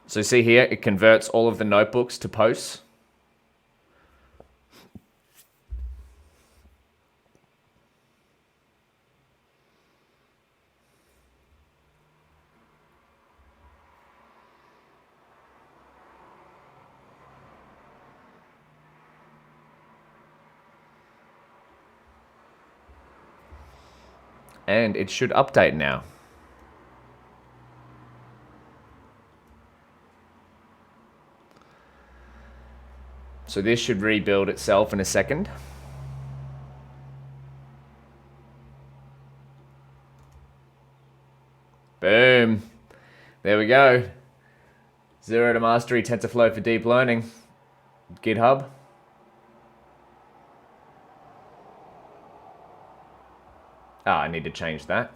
So see here, it converts all of the notebooks to posts. And it should update now. So this should rebuild itself in a second. Boom. There we go. Zero to Mastery TensorFlow for deep learning. GitHub. I need to change that.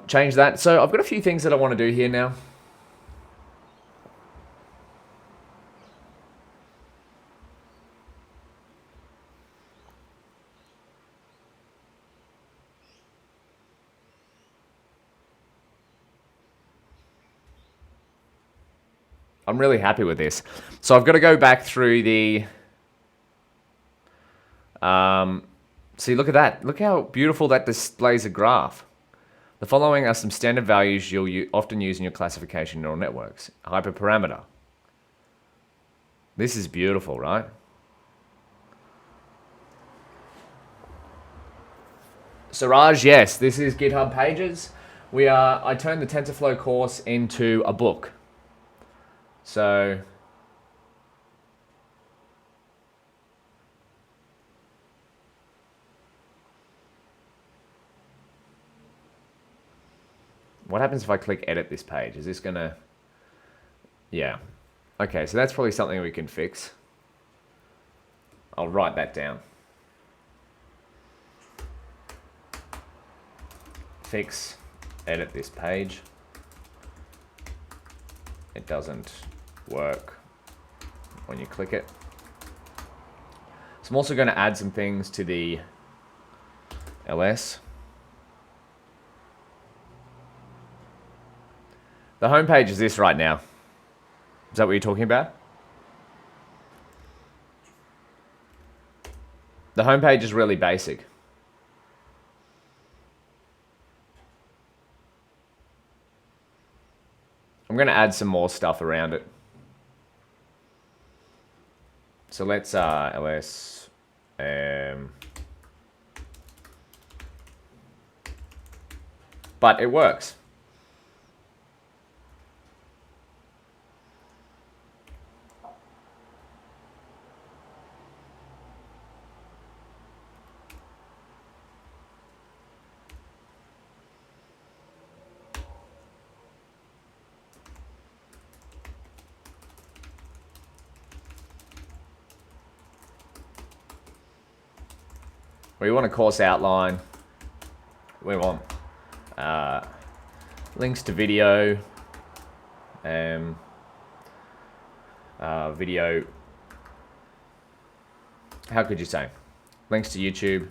Change that. So I've got a few things that I want to do here now. I'm really happy with this. So I've got to go back through the... see, look at that. Look how beautiful that displays a graph. The following are some standard values you'll often use in your classification neural networks. Hyperparameter. This is beautiful, right? Siraj, yes, this is GitHub Pages. I turned the TensorFlow course into a book. So what happens if I click edit this page? Is this gonna... Yeah. Okay, so that's probably something we can fix. I'll write that down. Fix, edit this page. It doesn't work when you click it. So I'm also going to add some things to the LS. The homepage is this right now. Is that what you're talking about? The homepage is really basic. I'm going to add some more stuff around it. So let's ls but it works. We want a course outline. We want links to video, video, how could you say? Links to YouTube,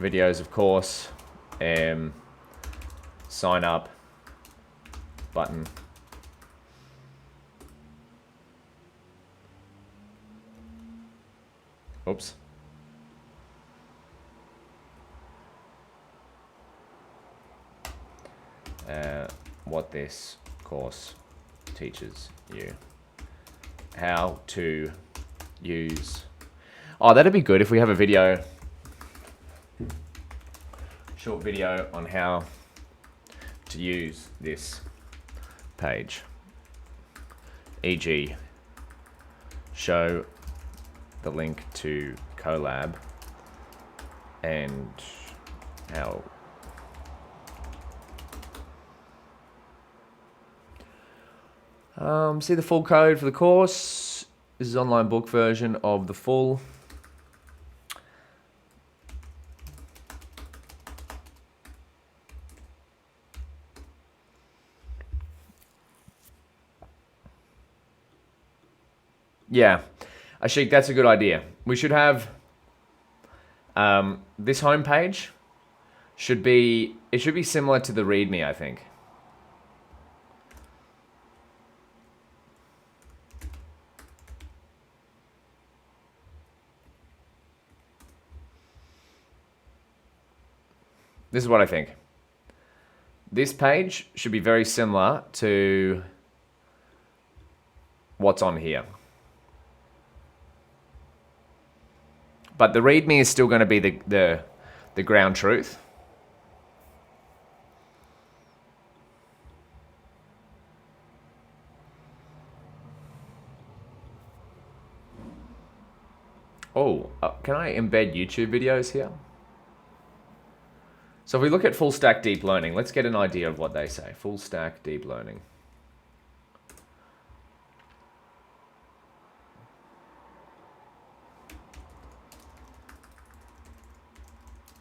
videos, of course, sign up button. Oops. What this course teaches you. How to use. Oh, that'd be good if we have a video. Short video on how to use this page. E.g., show the link to Colab and how see the full code for the course. This is online book version of the full. Yeah, Ashik, that's a good idea. We should have this homepage should be similar to the README, I think. This is what I think. This page should be very similar to what's on here. But the README is still going to be the ground truth. Oh, can I embed YouTube videos here? So if we look at full stack deep learning, let's get an idea of what they say. Full stack deep learning.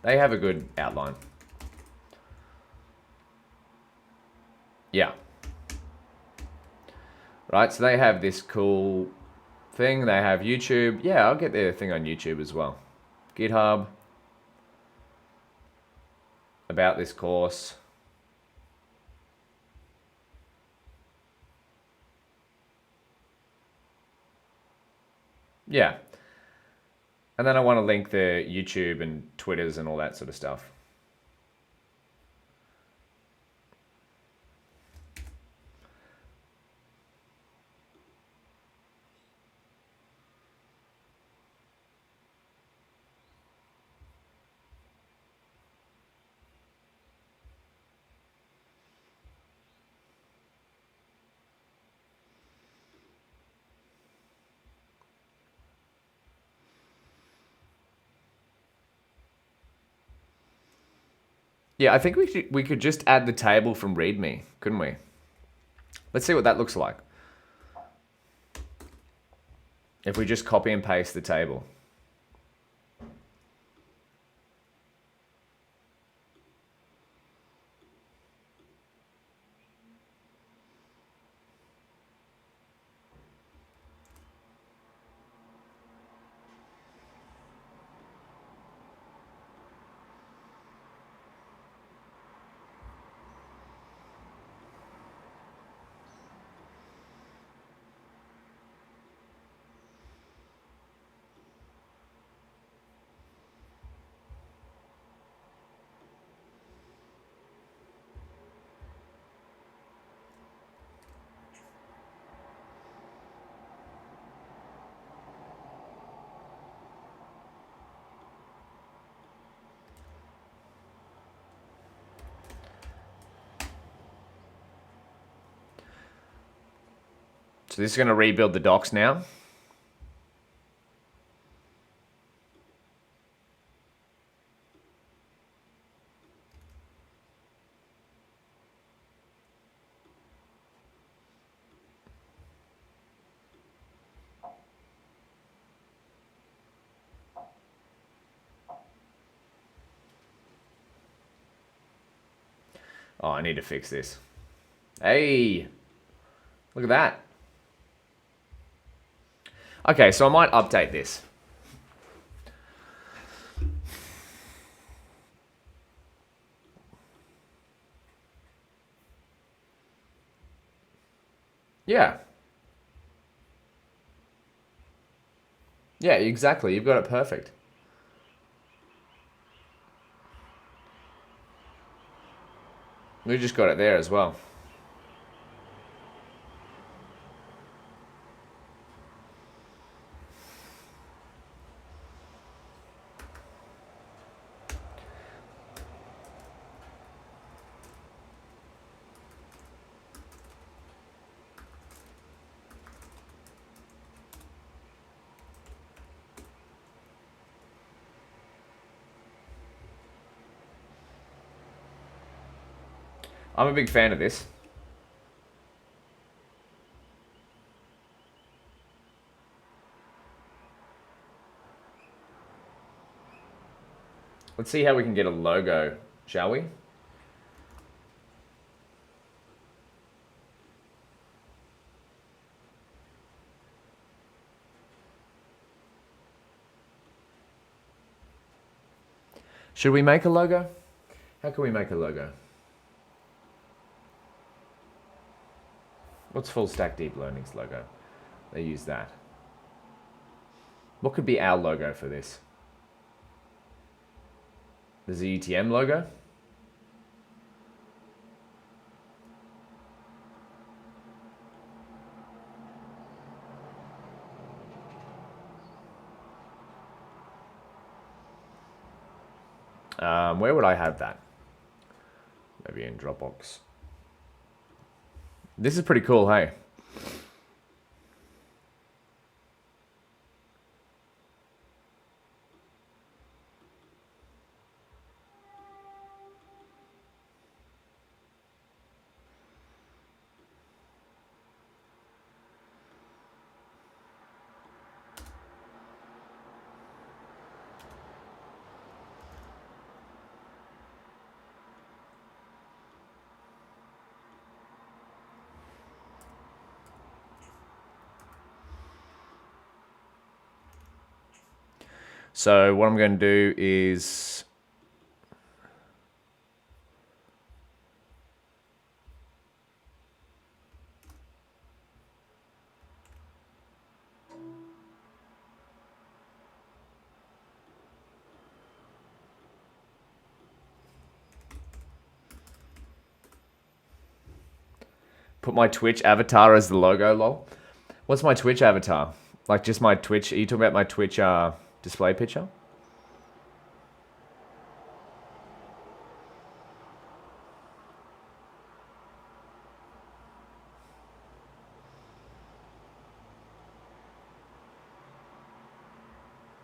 They have a good outline. Yeah. Right, so they have this cool thing. They have YouTube. Yeah, I'll get their thing on YouTube as well. GitHub. About this course. Yeah. And then I want to link the YouTube and Twitters and all that sort of stuff. Yeah, I think we could just add the table from README, couldn't we? Let's see what that looks like. If we just copy and paste the table. So this is going to rebuild the docs now. Oh, I need to fix this. Hey, look at that. Okay, so I might update this. Yeah. Yeah, exactly. You've got it perfect. We just got it there as well. I'm a big fan of this. Let's see how we can get a logo, shall we? Should we make a logo? How can we make a logo? What's Full Stack Deep Learning's logo? They use that. What could be our logo for this? There's a UTM logo. Where would I have that? Maybe in Dropbox. This is pretty cool, hey? So what I'm going to do is put my Twitch avatar as the logo, lol. What's my Twitch avatar? Like just my Twitch, are you talking about my Twitch display picture?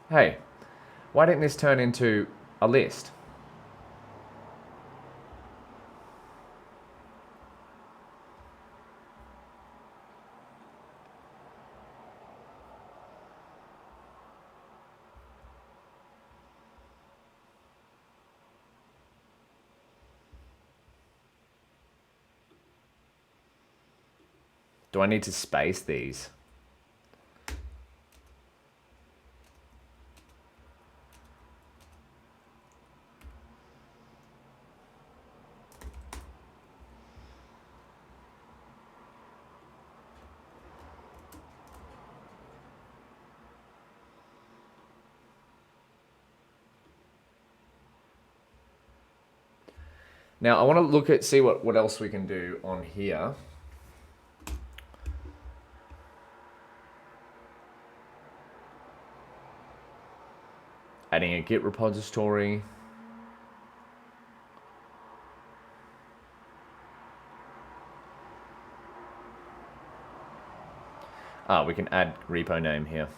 Hey, why didn't this turn into a list? Do I need to space these? Now I want to look at, see what else we can do on here. Adding a Git repository. We can add repo name here.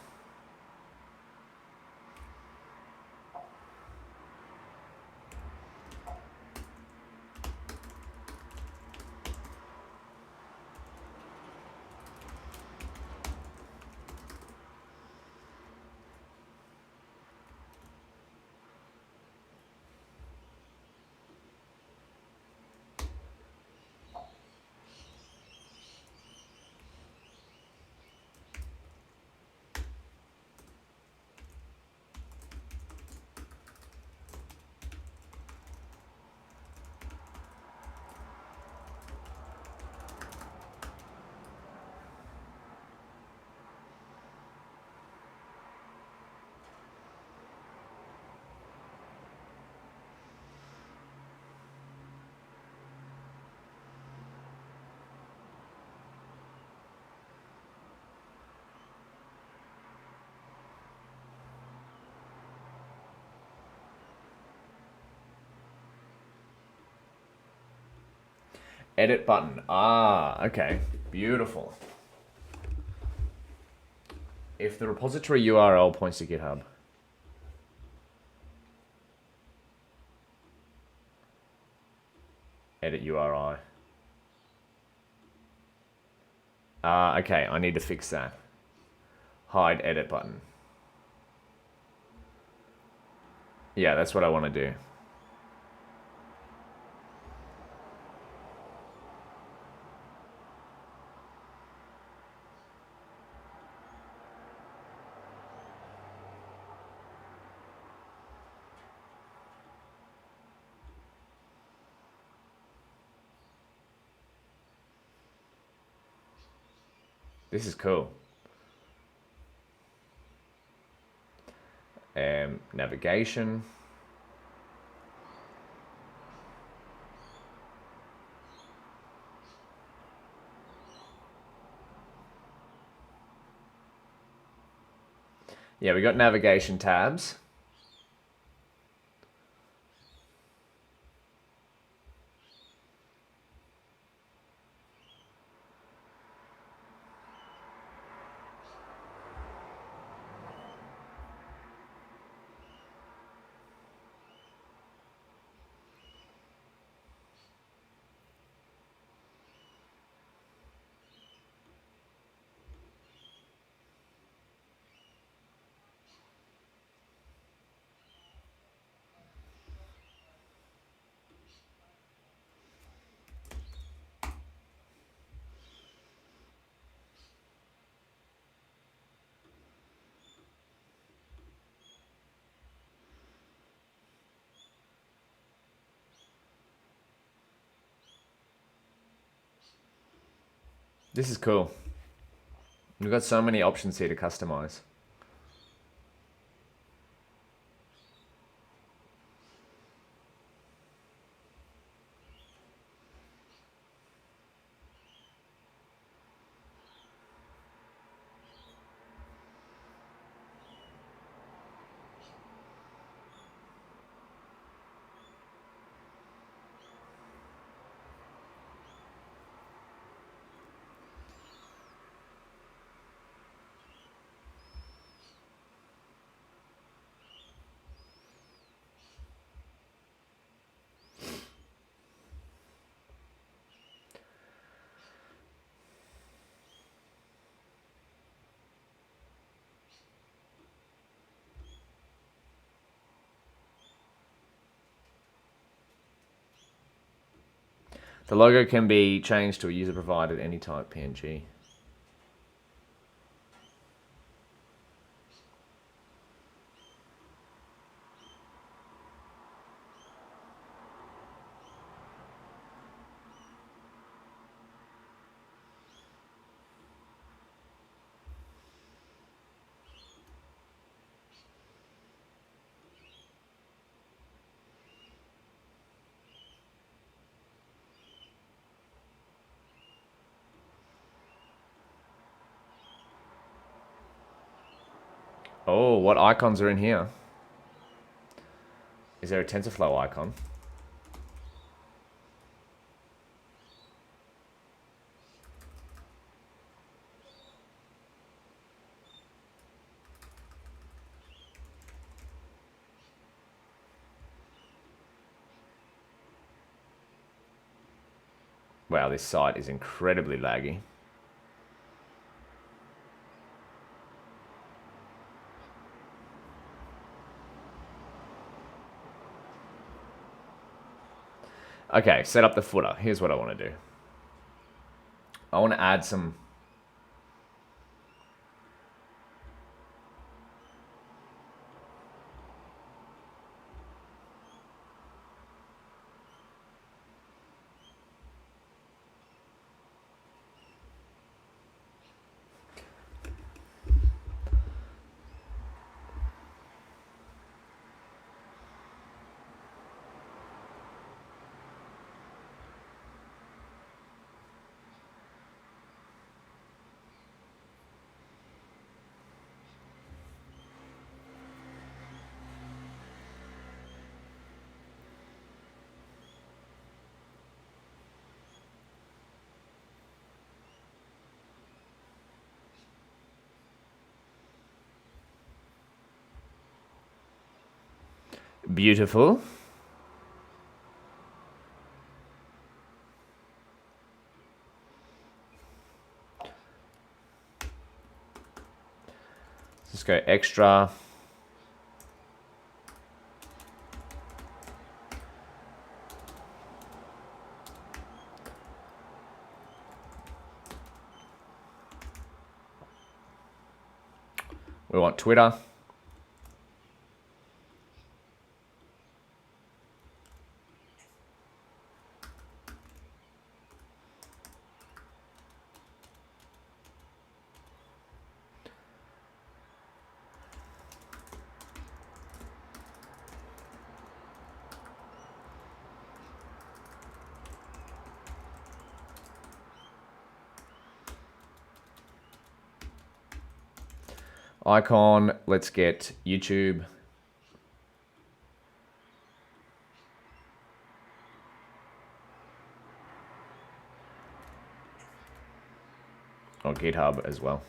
Edit button. Ah, okay. Beautiful. If the repository URL points to GitHub. Edit URI. Okay, I need to fix that. Hide edit button. Yeah, that's what I want to do. This is cool. Navigation. Yeah, we got navigation tabs. This is cool. We've got so many options here to customize. The logo can be changed to a user-provided any type PNG. Oh, what icons are in here? Is there a TensorFlow icon? Wow, this site is incredibly laggy. Okay, set up the footer. Here's what I want to do. I want to add some... Beautiful. Let's go extra. We want Twitter. Icon, let's get YouTube. Or GitHub as well.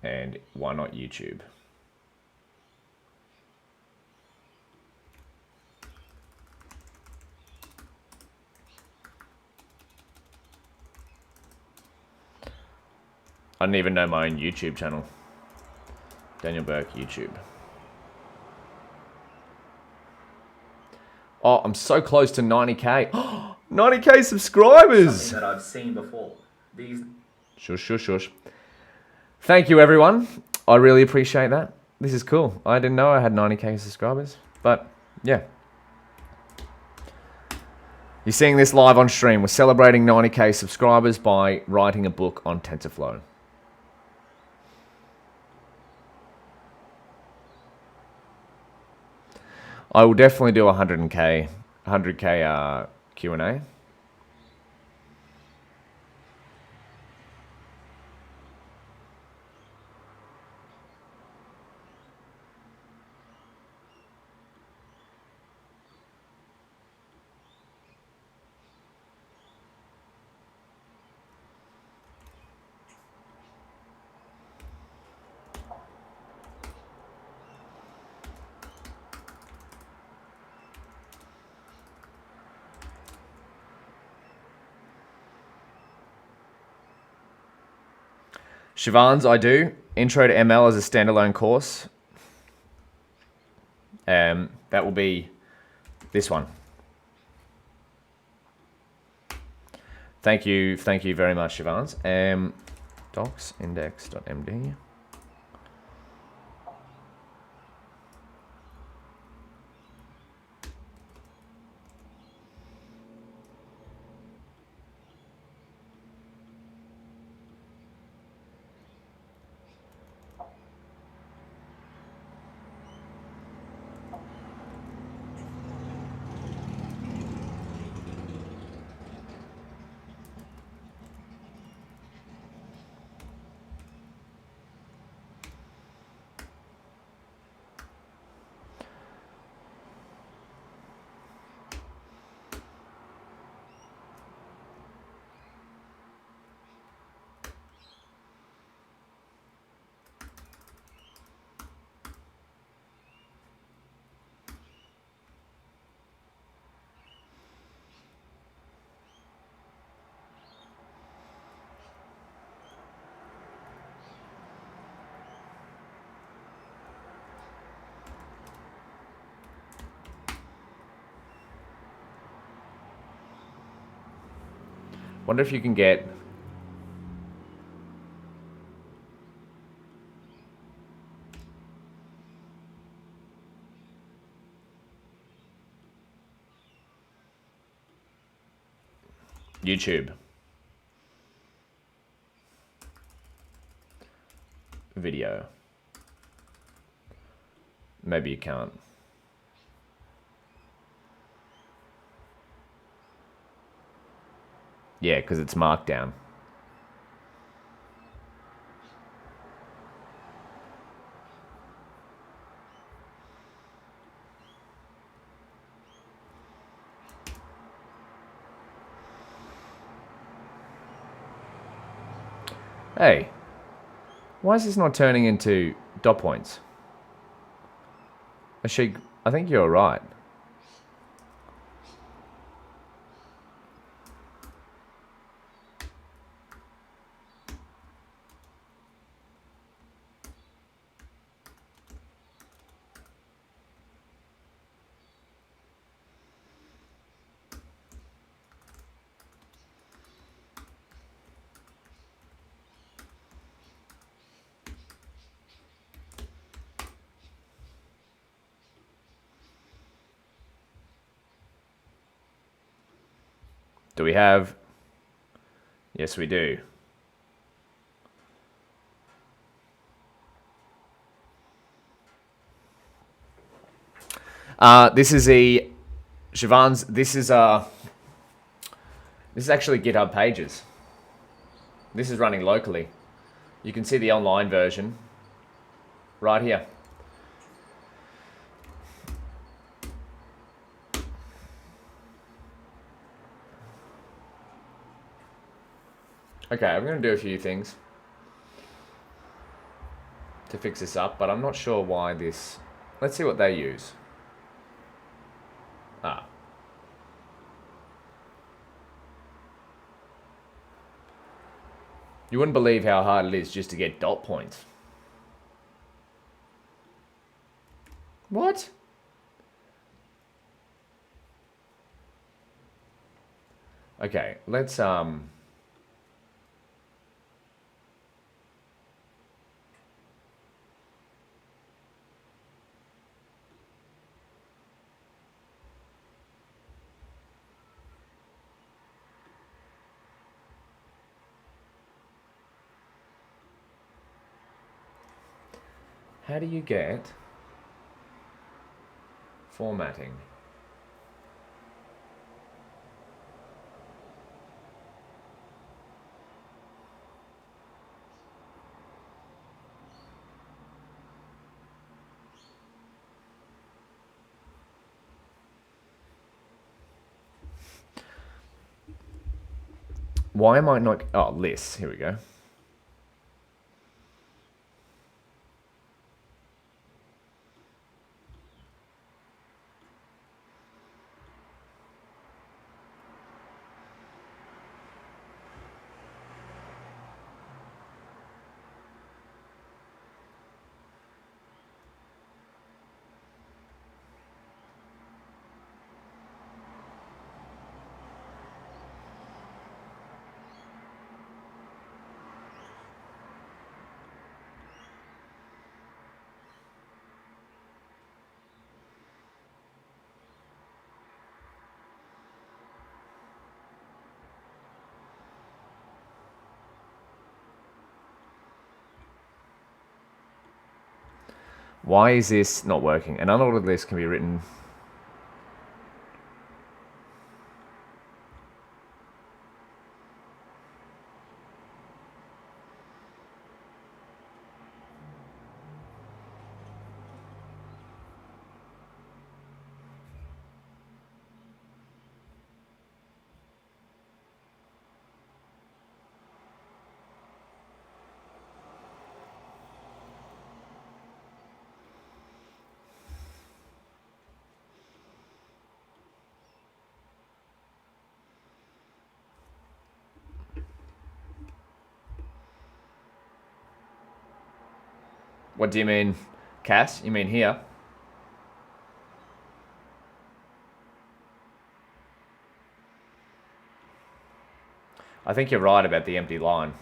And why not YouTube? I didn't even know my own YouTube channel. Daniel Burke, YouTube. Oh, I'm so close to 90K. 90K subscribers! Something that I've seen before. These... Shush. Thank you, everyone. I really appreciate that. This is cool. I didn't know I had 90K subscribers, but yeah. You're seeing this live on stream. We're celebrating 90K subscribers by writing a book on TensorFlow. I will definitely do 100K Q&A. Shivans, I do. Intro to ML as a standalone course. That will be this one. Thank you very much, Shivans. Docs index.md. Wonder if you can get YouTube video. Maybe you can't. Yeah, because it's Markdown. Hey, why is this not turning into dot points? I think you're right. Do we have? Yes, we do. This is Siobhan's. This is actually GitHub Pages. This is running locally. You can see the online version right here. Okay, I'm going to do a few things to fix this up, but I'm not sure why this... Let's see what they use. You wouldn't believe how hard it is just to get dot points. What? Okay, let's How do you get formatting? Why am I not... Oh, lists. Here we go. Why is this not working? An unordered list can be written... What do you mean, Cass? You mean here? I think you're right about the empty line.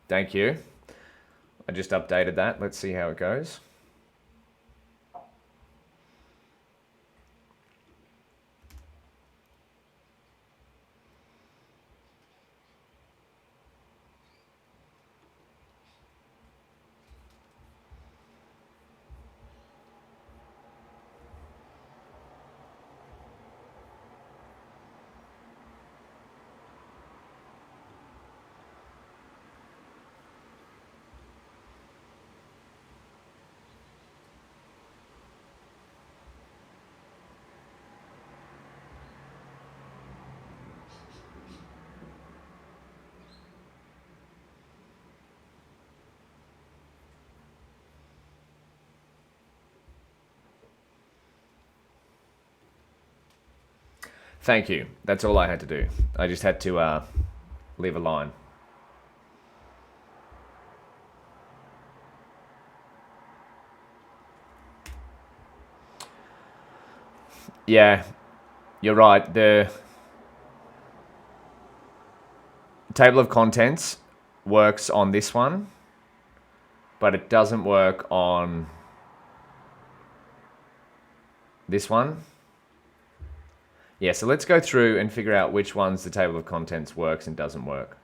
Thank you. I just updated that. Let's see how it goes. Thank you. That's all I had to do. I just had to leave a line. Yeah, you're right. The table of contents works on this one, but it doesn't work on this one. Yeah, so let's go through and figure out which ones the table of contents works and doesn't work.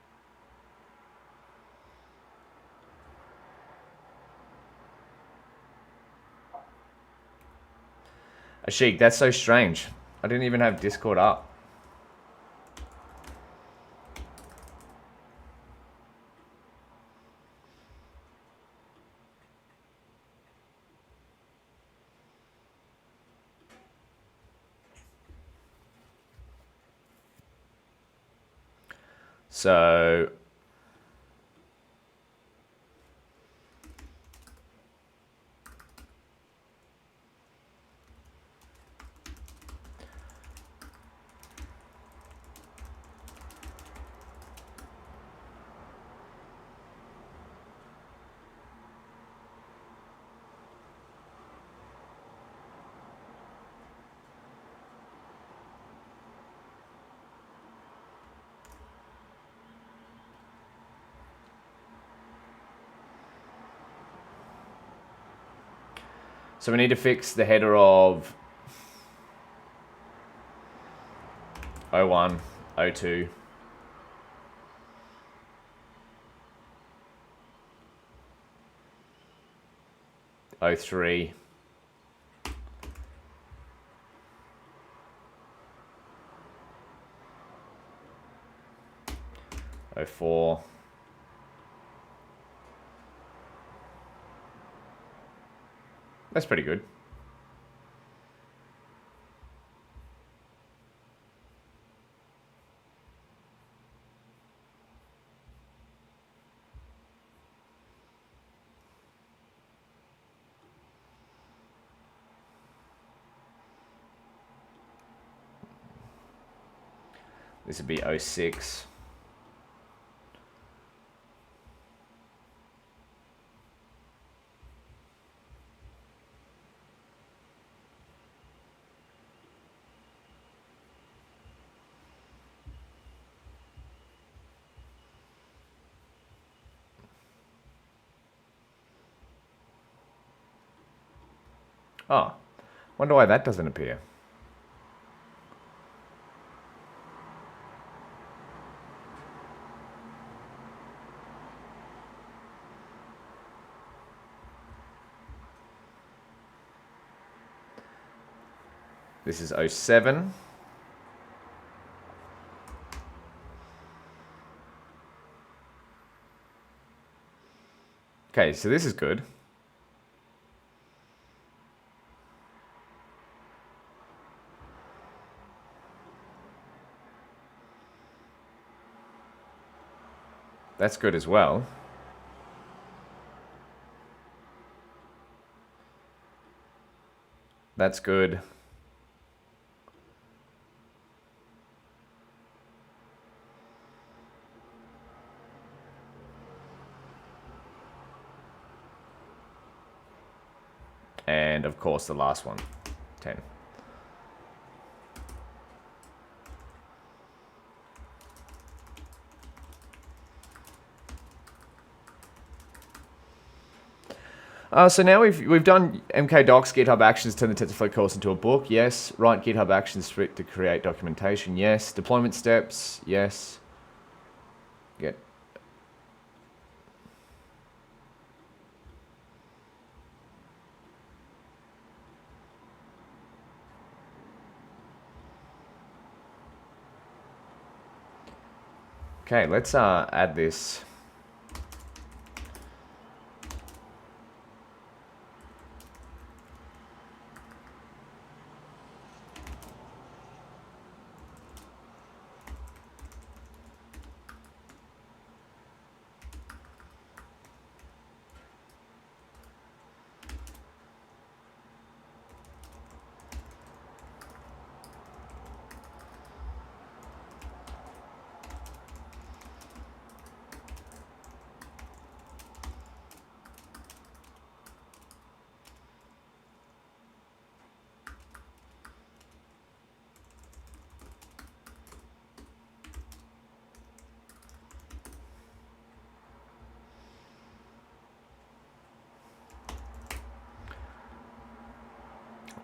Ashik, that's so strange. I didn't even have Discord up. So we need to fix the header of 01, 02. 03. 04. That's pretty good. This would be 06. Oh, wonder why that doesn't appear. This is 07. Okay, so this is good. That's good as well. That's good. And of course the last one, 10. So now we've done MK Docs, GitHub Actions, turn the TensorFlow course into a book. Yes. Write GitHub Actions script to create documentation. Yes. Deployment steps. Yes. Get. Okay, let's add this.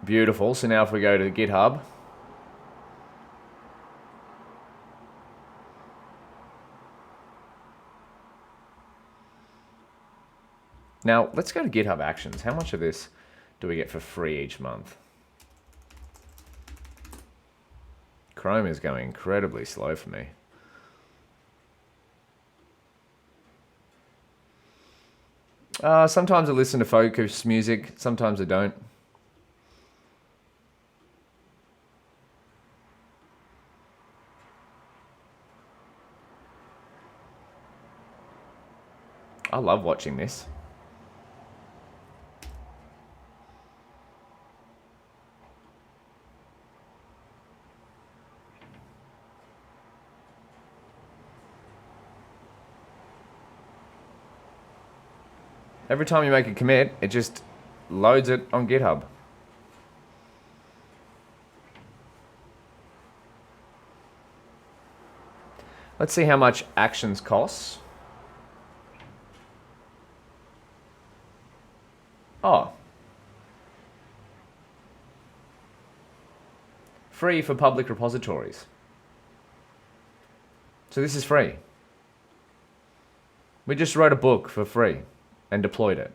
Beautiful. So now if we go to GitHub, now let's go to GitHub Actions. How much of this do we get for free each month? Chrome is going incredibly slow for me. Sometimes I listen to focus music, sometimes I don't. I love watching this. Every time you make a commit, it just loads it on GitHub. Let's see how much Actions costs. Oh. Free for public repositories. So this is free. We just wrote a book for free and deployed it.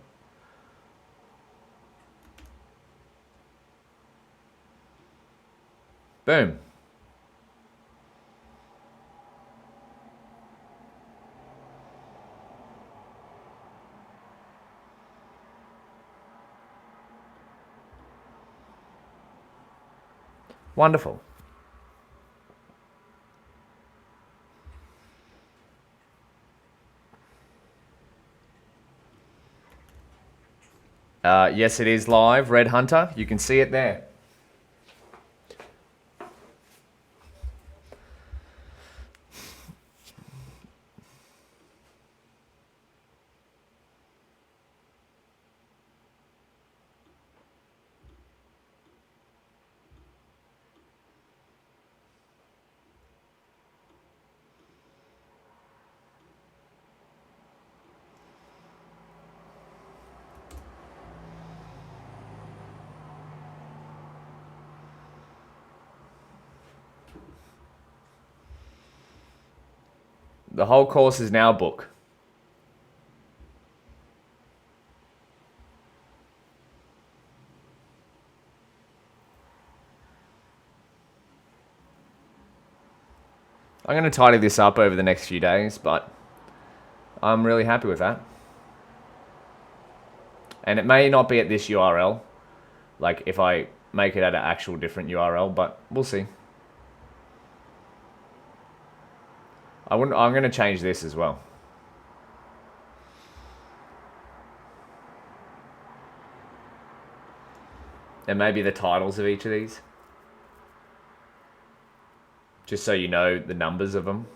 Boom. Wonderful. Yes, it is live. Red Hunter, you can see it there. The whole course is now a book. I'm going to tidy this up over the next few days, but I'm really happy with that. And it may not be at this URL, like if I make it at an actual different URL, but we'll see. I'm going to change this as well. And maybe the titles of each of these. Just so you know the numbers of them.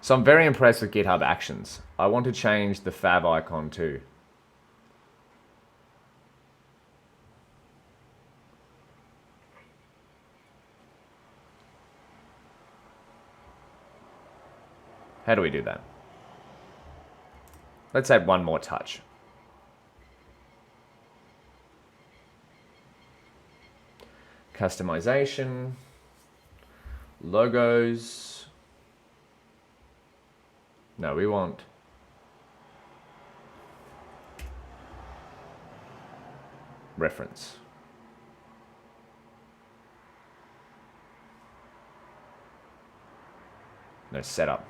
So I'm very impressed with GitHub Actions. I want to change the fav icon too. How do we do that? Let's add one more touch. Customization, logos. No, we want reference. No, setup.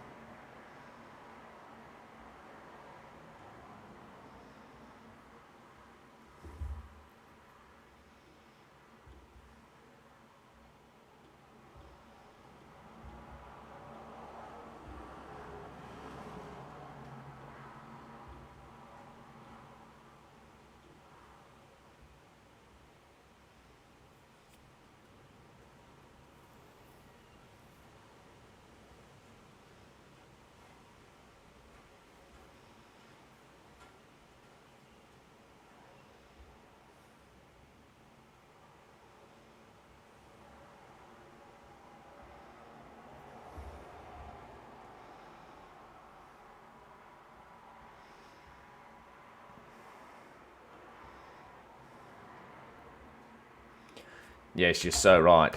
Yes, you're so right.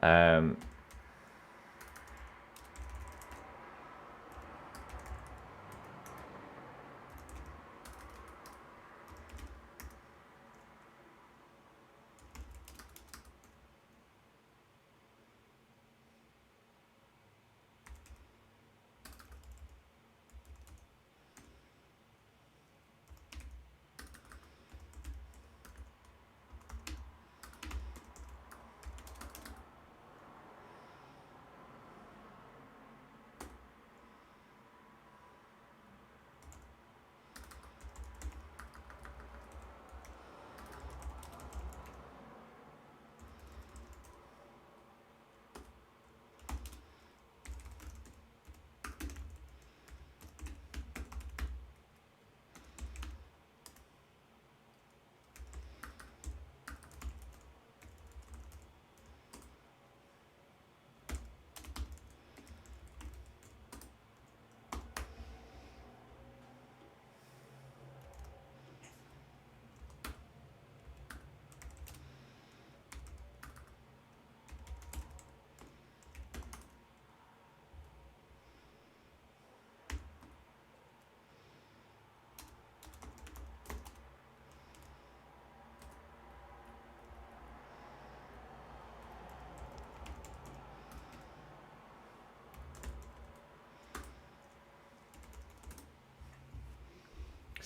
Um,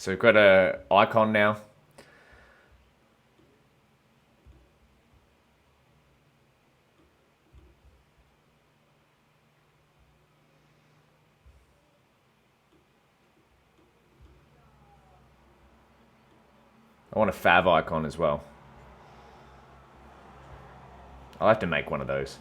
so we've got a icon now. I want a fav icon as well. I'll have to make one of those.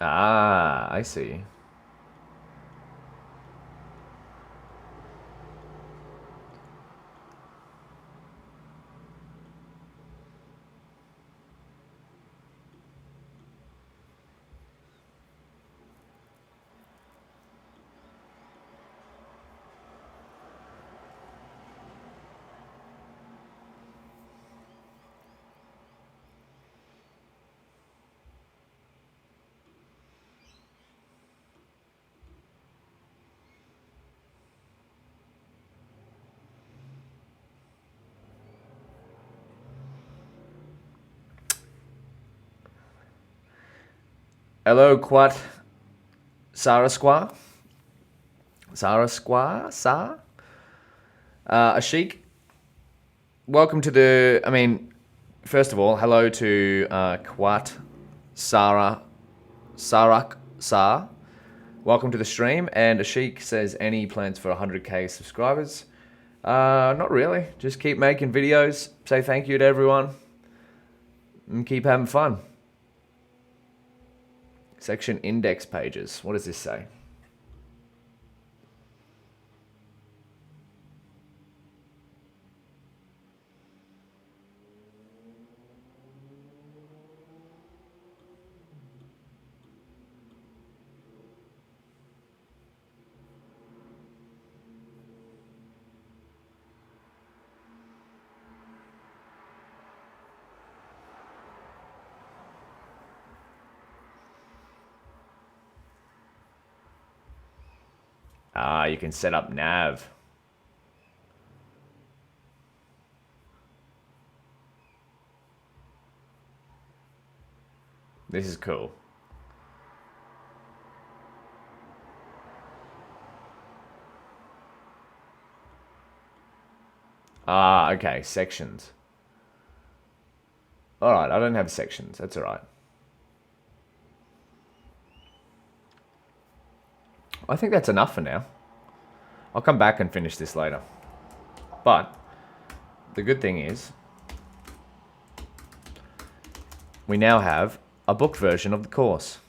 Ah, I see. Hello, Quat Sarasqua. Sarasqua? Ashik. Welcome to the... first of all, hello to Quat Sarak Sa. Welcome to the stream. And Ashik says, any plans for 100k subscribers? Not really. Just keep making videos. Say thank you to everyone. And keep having fun. Section index pages. What does this say? You can set up nav. This is cool. Okay, sections. Alright, I don't have sections, that's alright. I think that's enough for now. I'll come back and finish this later. But the good thing is we now have a book version of the course.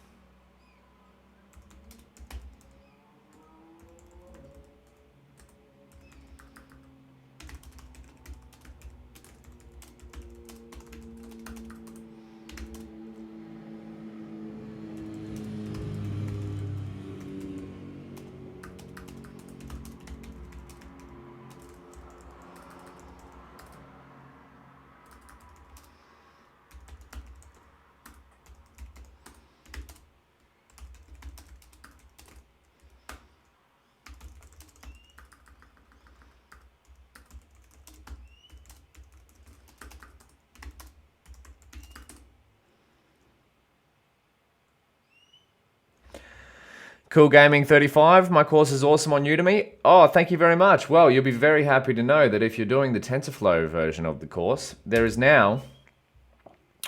Cool Gaming 35, my course is awesome on Udemy. Oh, thank you very much. Well, you'll be very happy to know that if you're doing the TensorFlow version of the course, there is now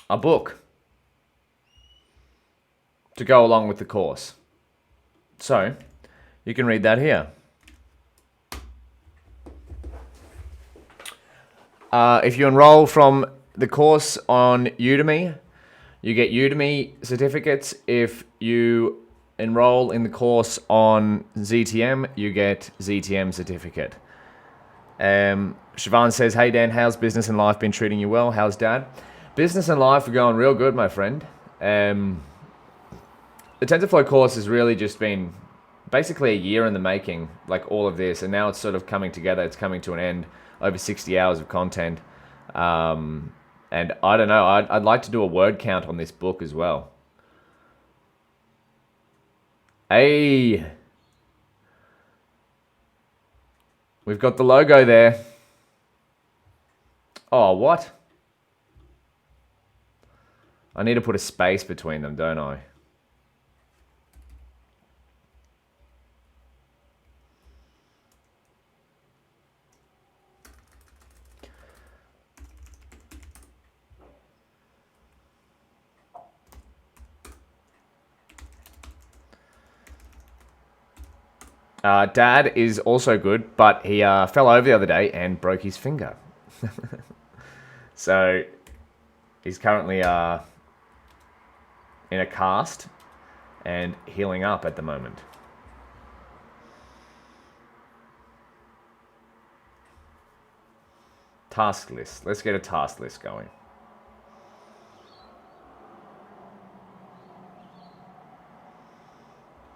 a book to go along with the course. So, you can read that here. If you enroll from the course on Udemy, you get Udemy certificates. If you enroll in the course on ZTM, you get ZTM certificate. Siobhan says, hey Dan, how's business and life been treating you well? How's dad? Business and life are going real good, my friend. The TensorFlow course has really just been basically a year in the making, like all of this, and now it's sort of coming together. It's coming to an end, over 60 hours of content. And I don't know, I'd like to do a word count on this book as well. Hey, we've got the logo there. Oh, what? I need to put a space between them, don't I? Dad is also good, but he fell over the other day and broke his finger. So he's currently in a cast and healing up at the moment. Task list. Let's get a task list going.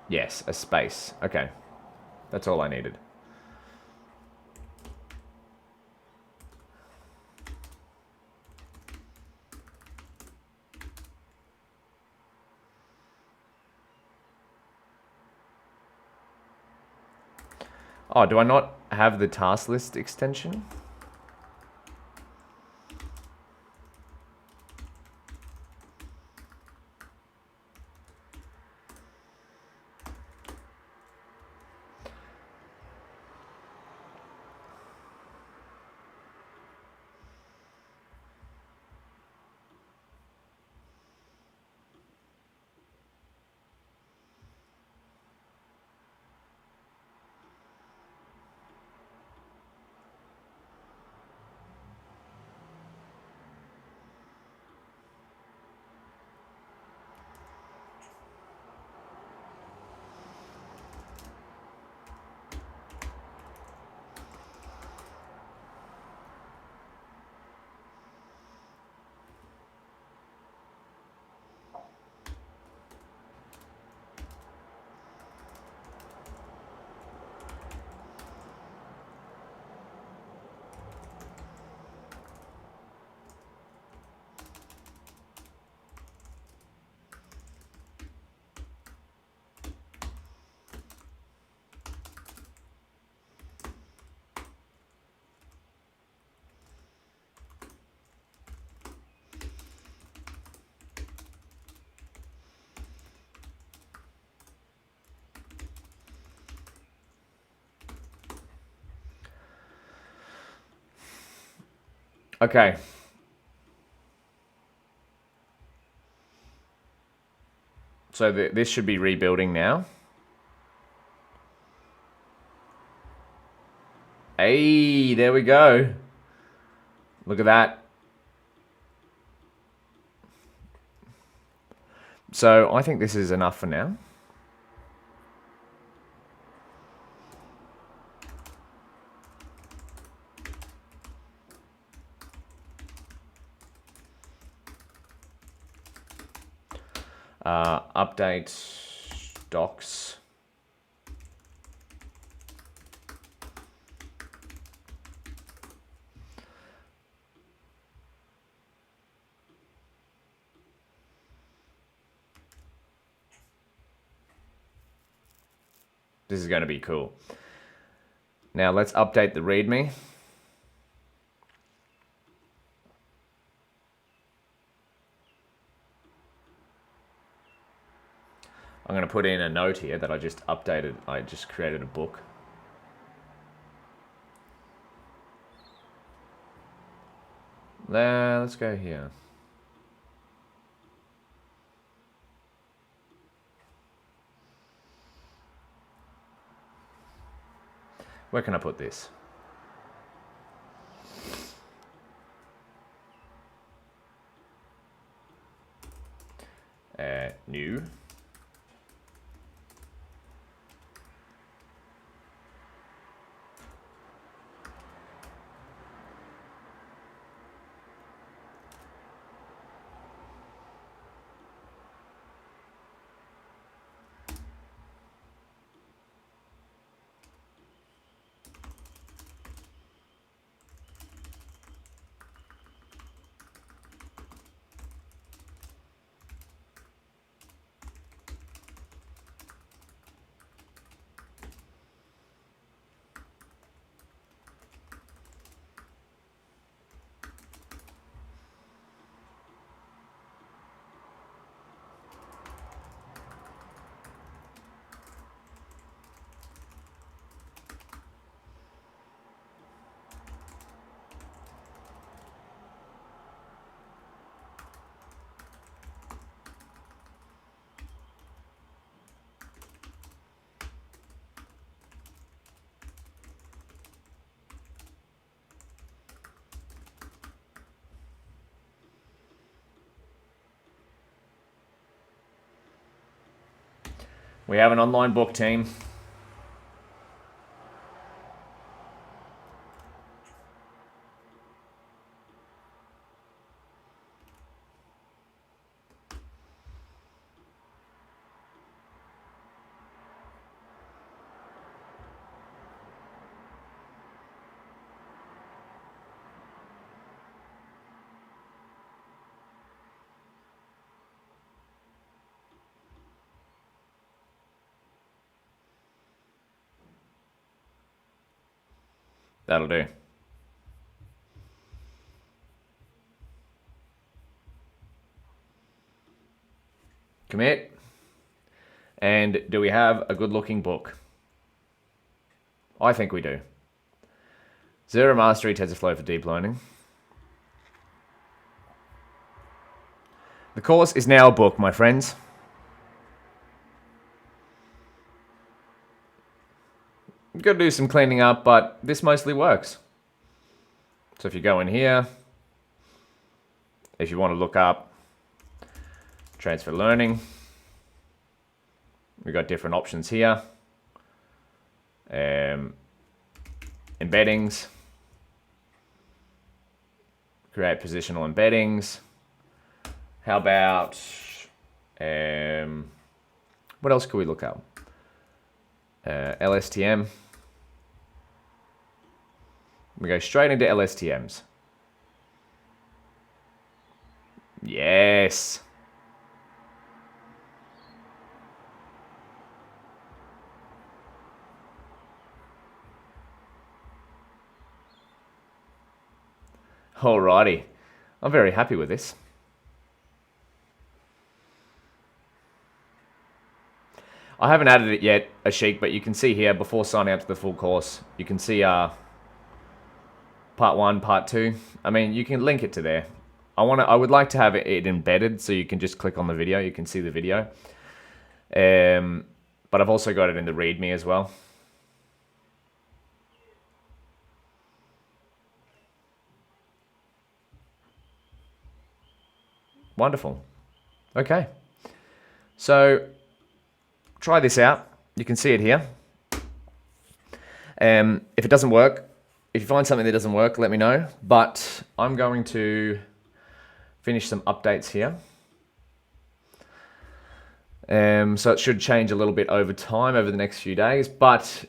Yes, a space. Okay. That's all I needed. Oh, do I not have the task list extension? Okay. So this should be rebuilding now. Hey, there we go. Look at that. So I think this is enough for now. Update docs. This is going to be cool. Now let's update the README. I'm going to put in a note here that I just updated. I just created a book. Let's go here. Where can I put this? New. We have an online book, team. That'll do. Commit. And do we have a good looking book? I think we do. Zero Mastery TensorFlow for Deep Learning. The course is now a book, my friends. Got to do some cleaning up, but this mostly works. So if you go in here, if you want to look up transfer learning, we've got different options here. Embeddings, create positional embeddings. How about, what else could we look up? LSTM. We go straight into LSTMs. Yes. Alrighty. I'm very happy with this. I haven't added it yet, Ashik, but you can see here before signing up to the full course, you can see part 1, part 2. I mean, you can link it to there. I would like to have it embedded so you can just click on the video, you can see the video. But I've also got it in the README as well. Wonderful. Okay. So try this out. You can see it here. If it doesn't work, if you find something that doesn't work, let me know. But I'm going to finish some updates here. So it should change a little bit over time, over the next few days. But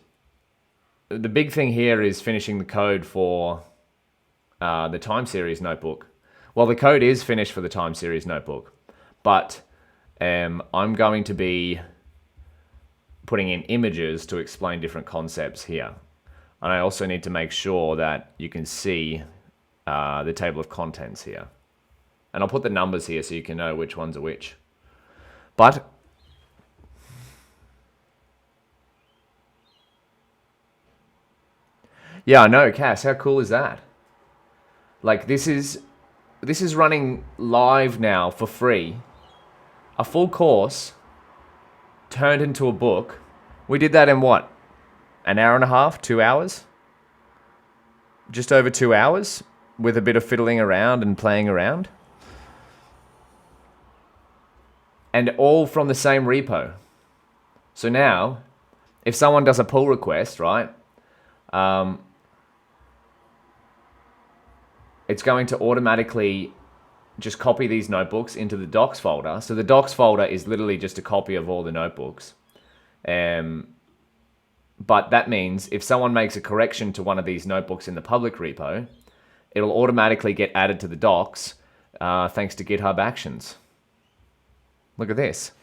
the big thing here is finishing the code for the time series notebook. Well, the code is finished for the time series notebook, but I'm going to be putting in images to explain different concepts here. And I also need to make sure that you can see the table of contents here. And I'll put the numbers here so you can know which ones are which. But yeah, I know, Cass, how cool is that? Like this is running live now for free. A full course turned into a book. We did that in what? An hour and a half, 2 hours? Just over 2 hours with a bit of fiddling around and playing around. And all from the same repo. So now, if someone does a pull request, right? It's going to automatically just copy these notebooks into the docs folder. So the docs folder is literally just a copy of all the notebooks. But that means if someone makes a correction to one of these notebooks in the public repo, it'll automatically get added to the docs thanks to GitHub Actions. Look at this.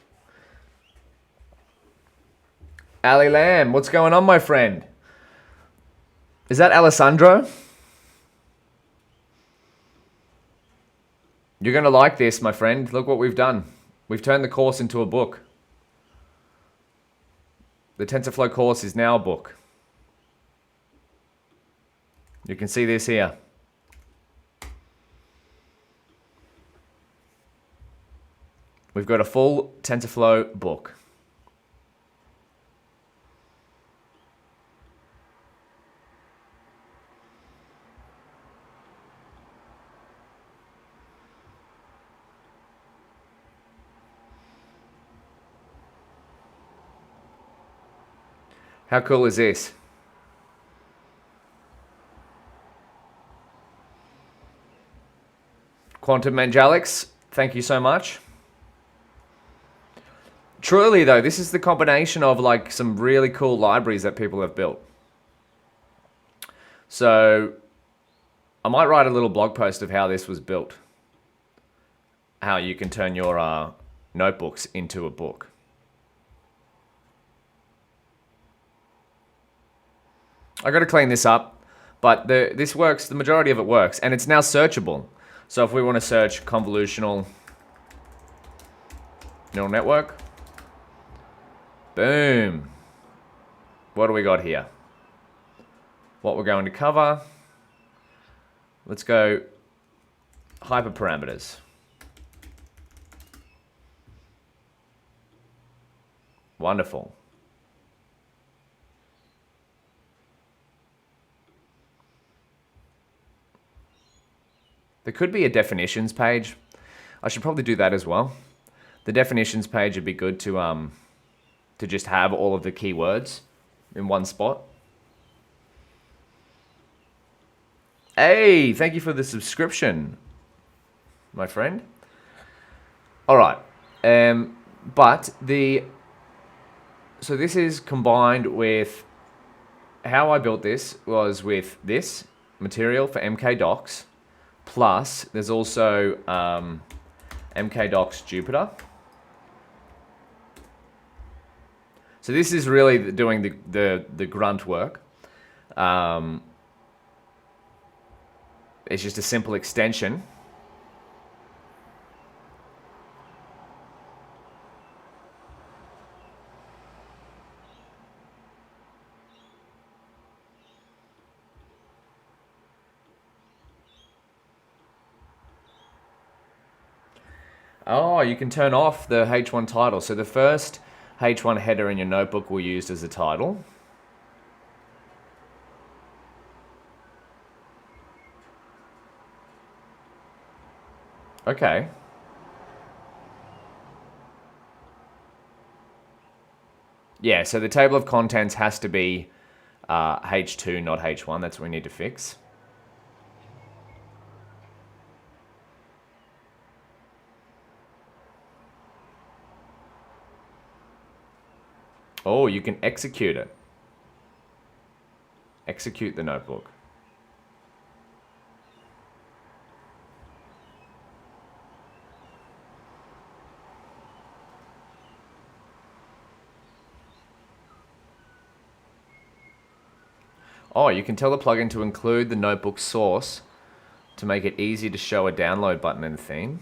Ali Lamb, what's going on, my friend? Is that Alessandro? You're going to like this, my friend. Look what we've done. We've turned the course into a book. The TensorFlow course is now a book. You can see this here. We've got a full TensorFlow book. How cool is this? Quantum Angelics, thank you so much. Truly though, this is the combination of like some really cool libraries that people have built. So I might write a little blog post of how this was built. How you can turn your notebooks into a book. I got to clean this up, but this works, the majority of it works, and it's now searchable. So if we want to search convolutional neural network, boom. What do we got here? What we're going to cover. Let's go hyperparameters. Wonderful. There could be a definitions page. I should probably do that as well. The definitions page would be good to just have all of the keywords in one spot. Hey, thank you for the subscription, my friend. All right, so this is combined with how I built this was with this material for MK Docs. Plus, there's also MK Docs Jupyter. So this is really doing the grunt work. It's just a simple extension. Oh, you can turn off the H1 title. So the first H1 header in your notebook will use as a title. Okay. Yeah, so the table of contents has to be H2, not H1. That's what we need to fix. Oh, you can execute it. Execute the notebook. Oh, you can tell the plugin to include the notebook source to make it easy to show a download button in the theme.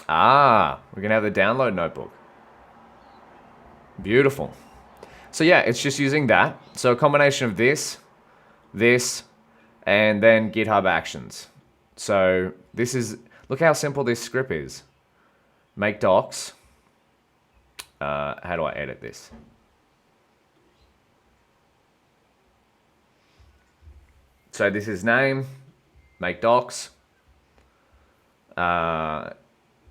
Ah, we're gonna have the download notebook. Beautiful. So yeah, it's just using that. So a combination of this, and then GitHub Actions. So this is, look how simple this script is. Make docs. How do I edit this? So this is name, make docs.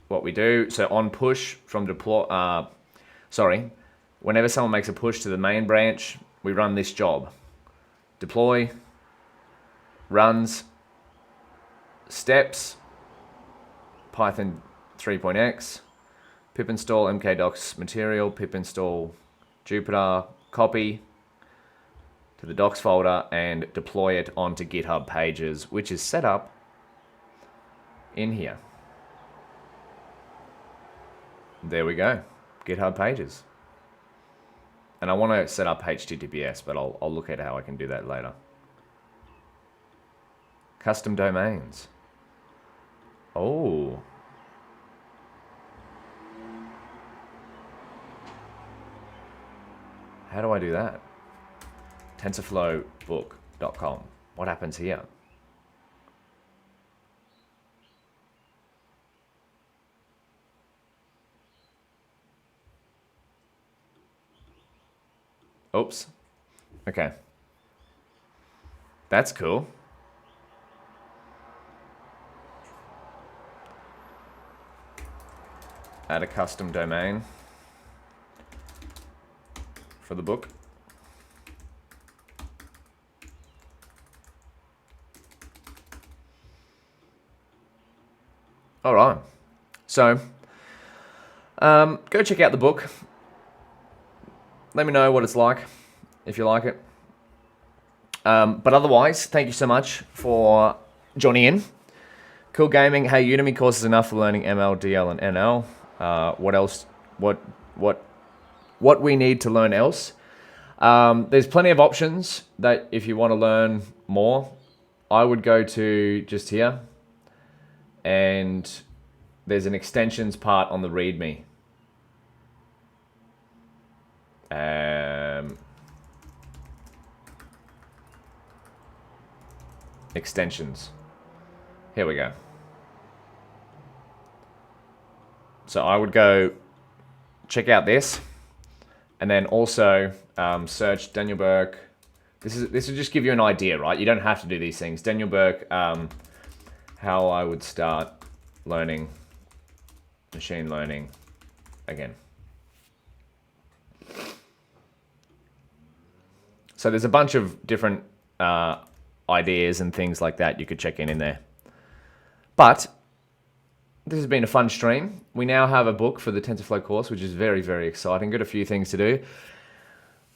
What we do, so on push from deploy, whenever someone makes a push to the main branch, we run this job. Deploy, runs, steps, Python 3.x, pip install mkdocs material, pip install Jupyter, copy to the docs folder and deploy it onto GitHub Pages, which is set up in here. There we go, GitHub Pages. And I want to set up HTTPS, but I'll look at how I can do that later. Custom domains. Oh. How do I do that? TensorFlowBook.com. What happens here? Oops. Okay. That's cool. Add a custom domain for the book. All right. So, go check out the book. Let me know what it's like, if you like it. But otherwise, thank you so much for joining in. Cool Gaming. Hey, Udemy course is enough for learning ML, DL, and NL. What else? What we need to learn else? There's plenty of options that if you want to learn more, I would go to just here. And there's an extensions part on the README. Extensions. Here we go. So I would go check out this, and then also search Daniel Burke. This will just give you an idea, right? You don't have to do these things. Daniel Burke, how I would start learning machine learning again. So there's a bunch of different ideas and things like that you could check in there. But this has been a fun stream. We now have a book for the TensorFlow course, which is very, very exciting. Got a few things to do.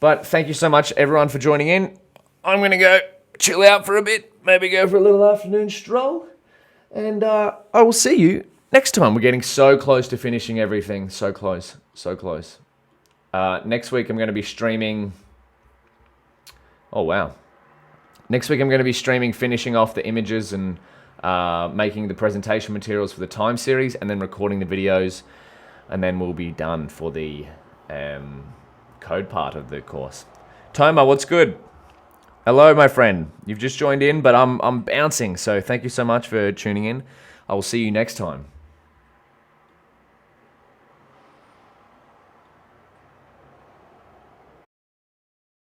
But thank you so much, everyone, for joining in. I'm going to go chill out for a bit, maybe go for a little afternoon stroll. And I will see you next time. We're getting so close to finishing everything. So close, so close. Next week, I'm going to be streaming... Oh, wow. Next week, I'm going to be streaming, finishing off the images and making the presentation materials for the time series, and then recording the videos, and then we'll be done for the code part of the course. Toma, what's good? Hello, my friend. You've just joined in, but I'm bouncing, so thank you so much for tuning in. I will see you next time.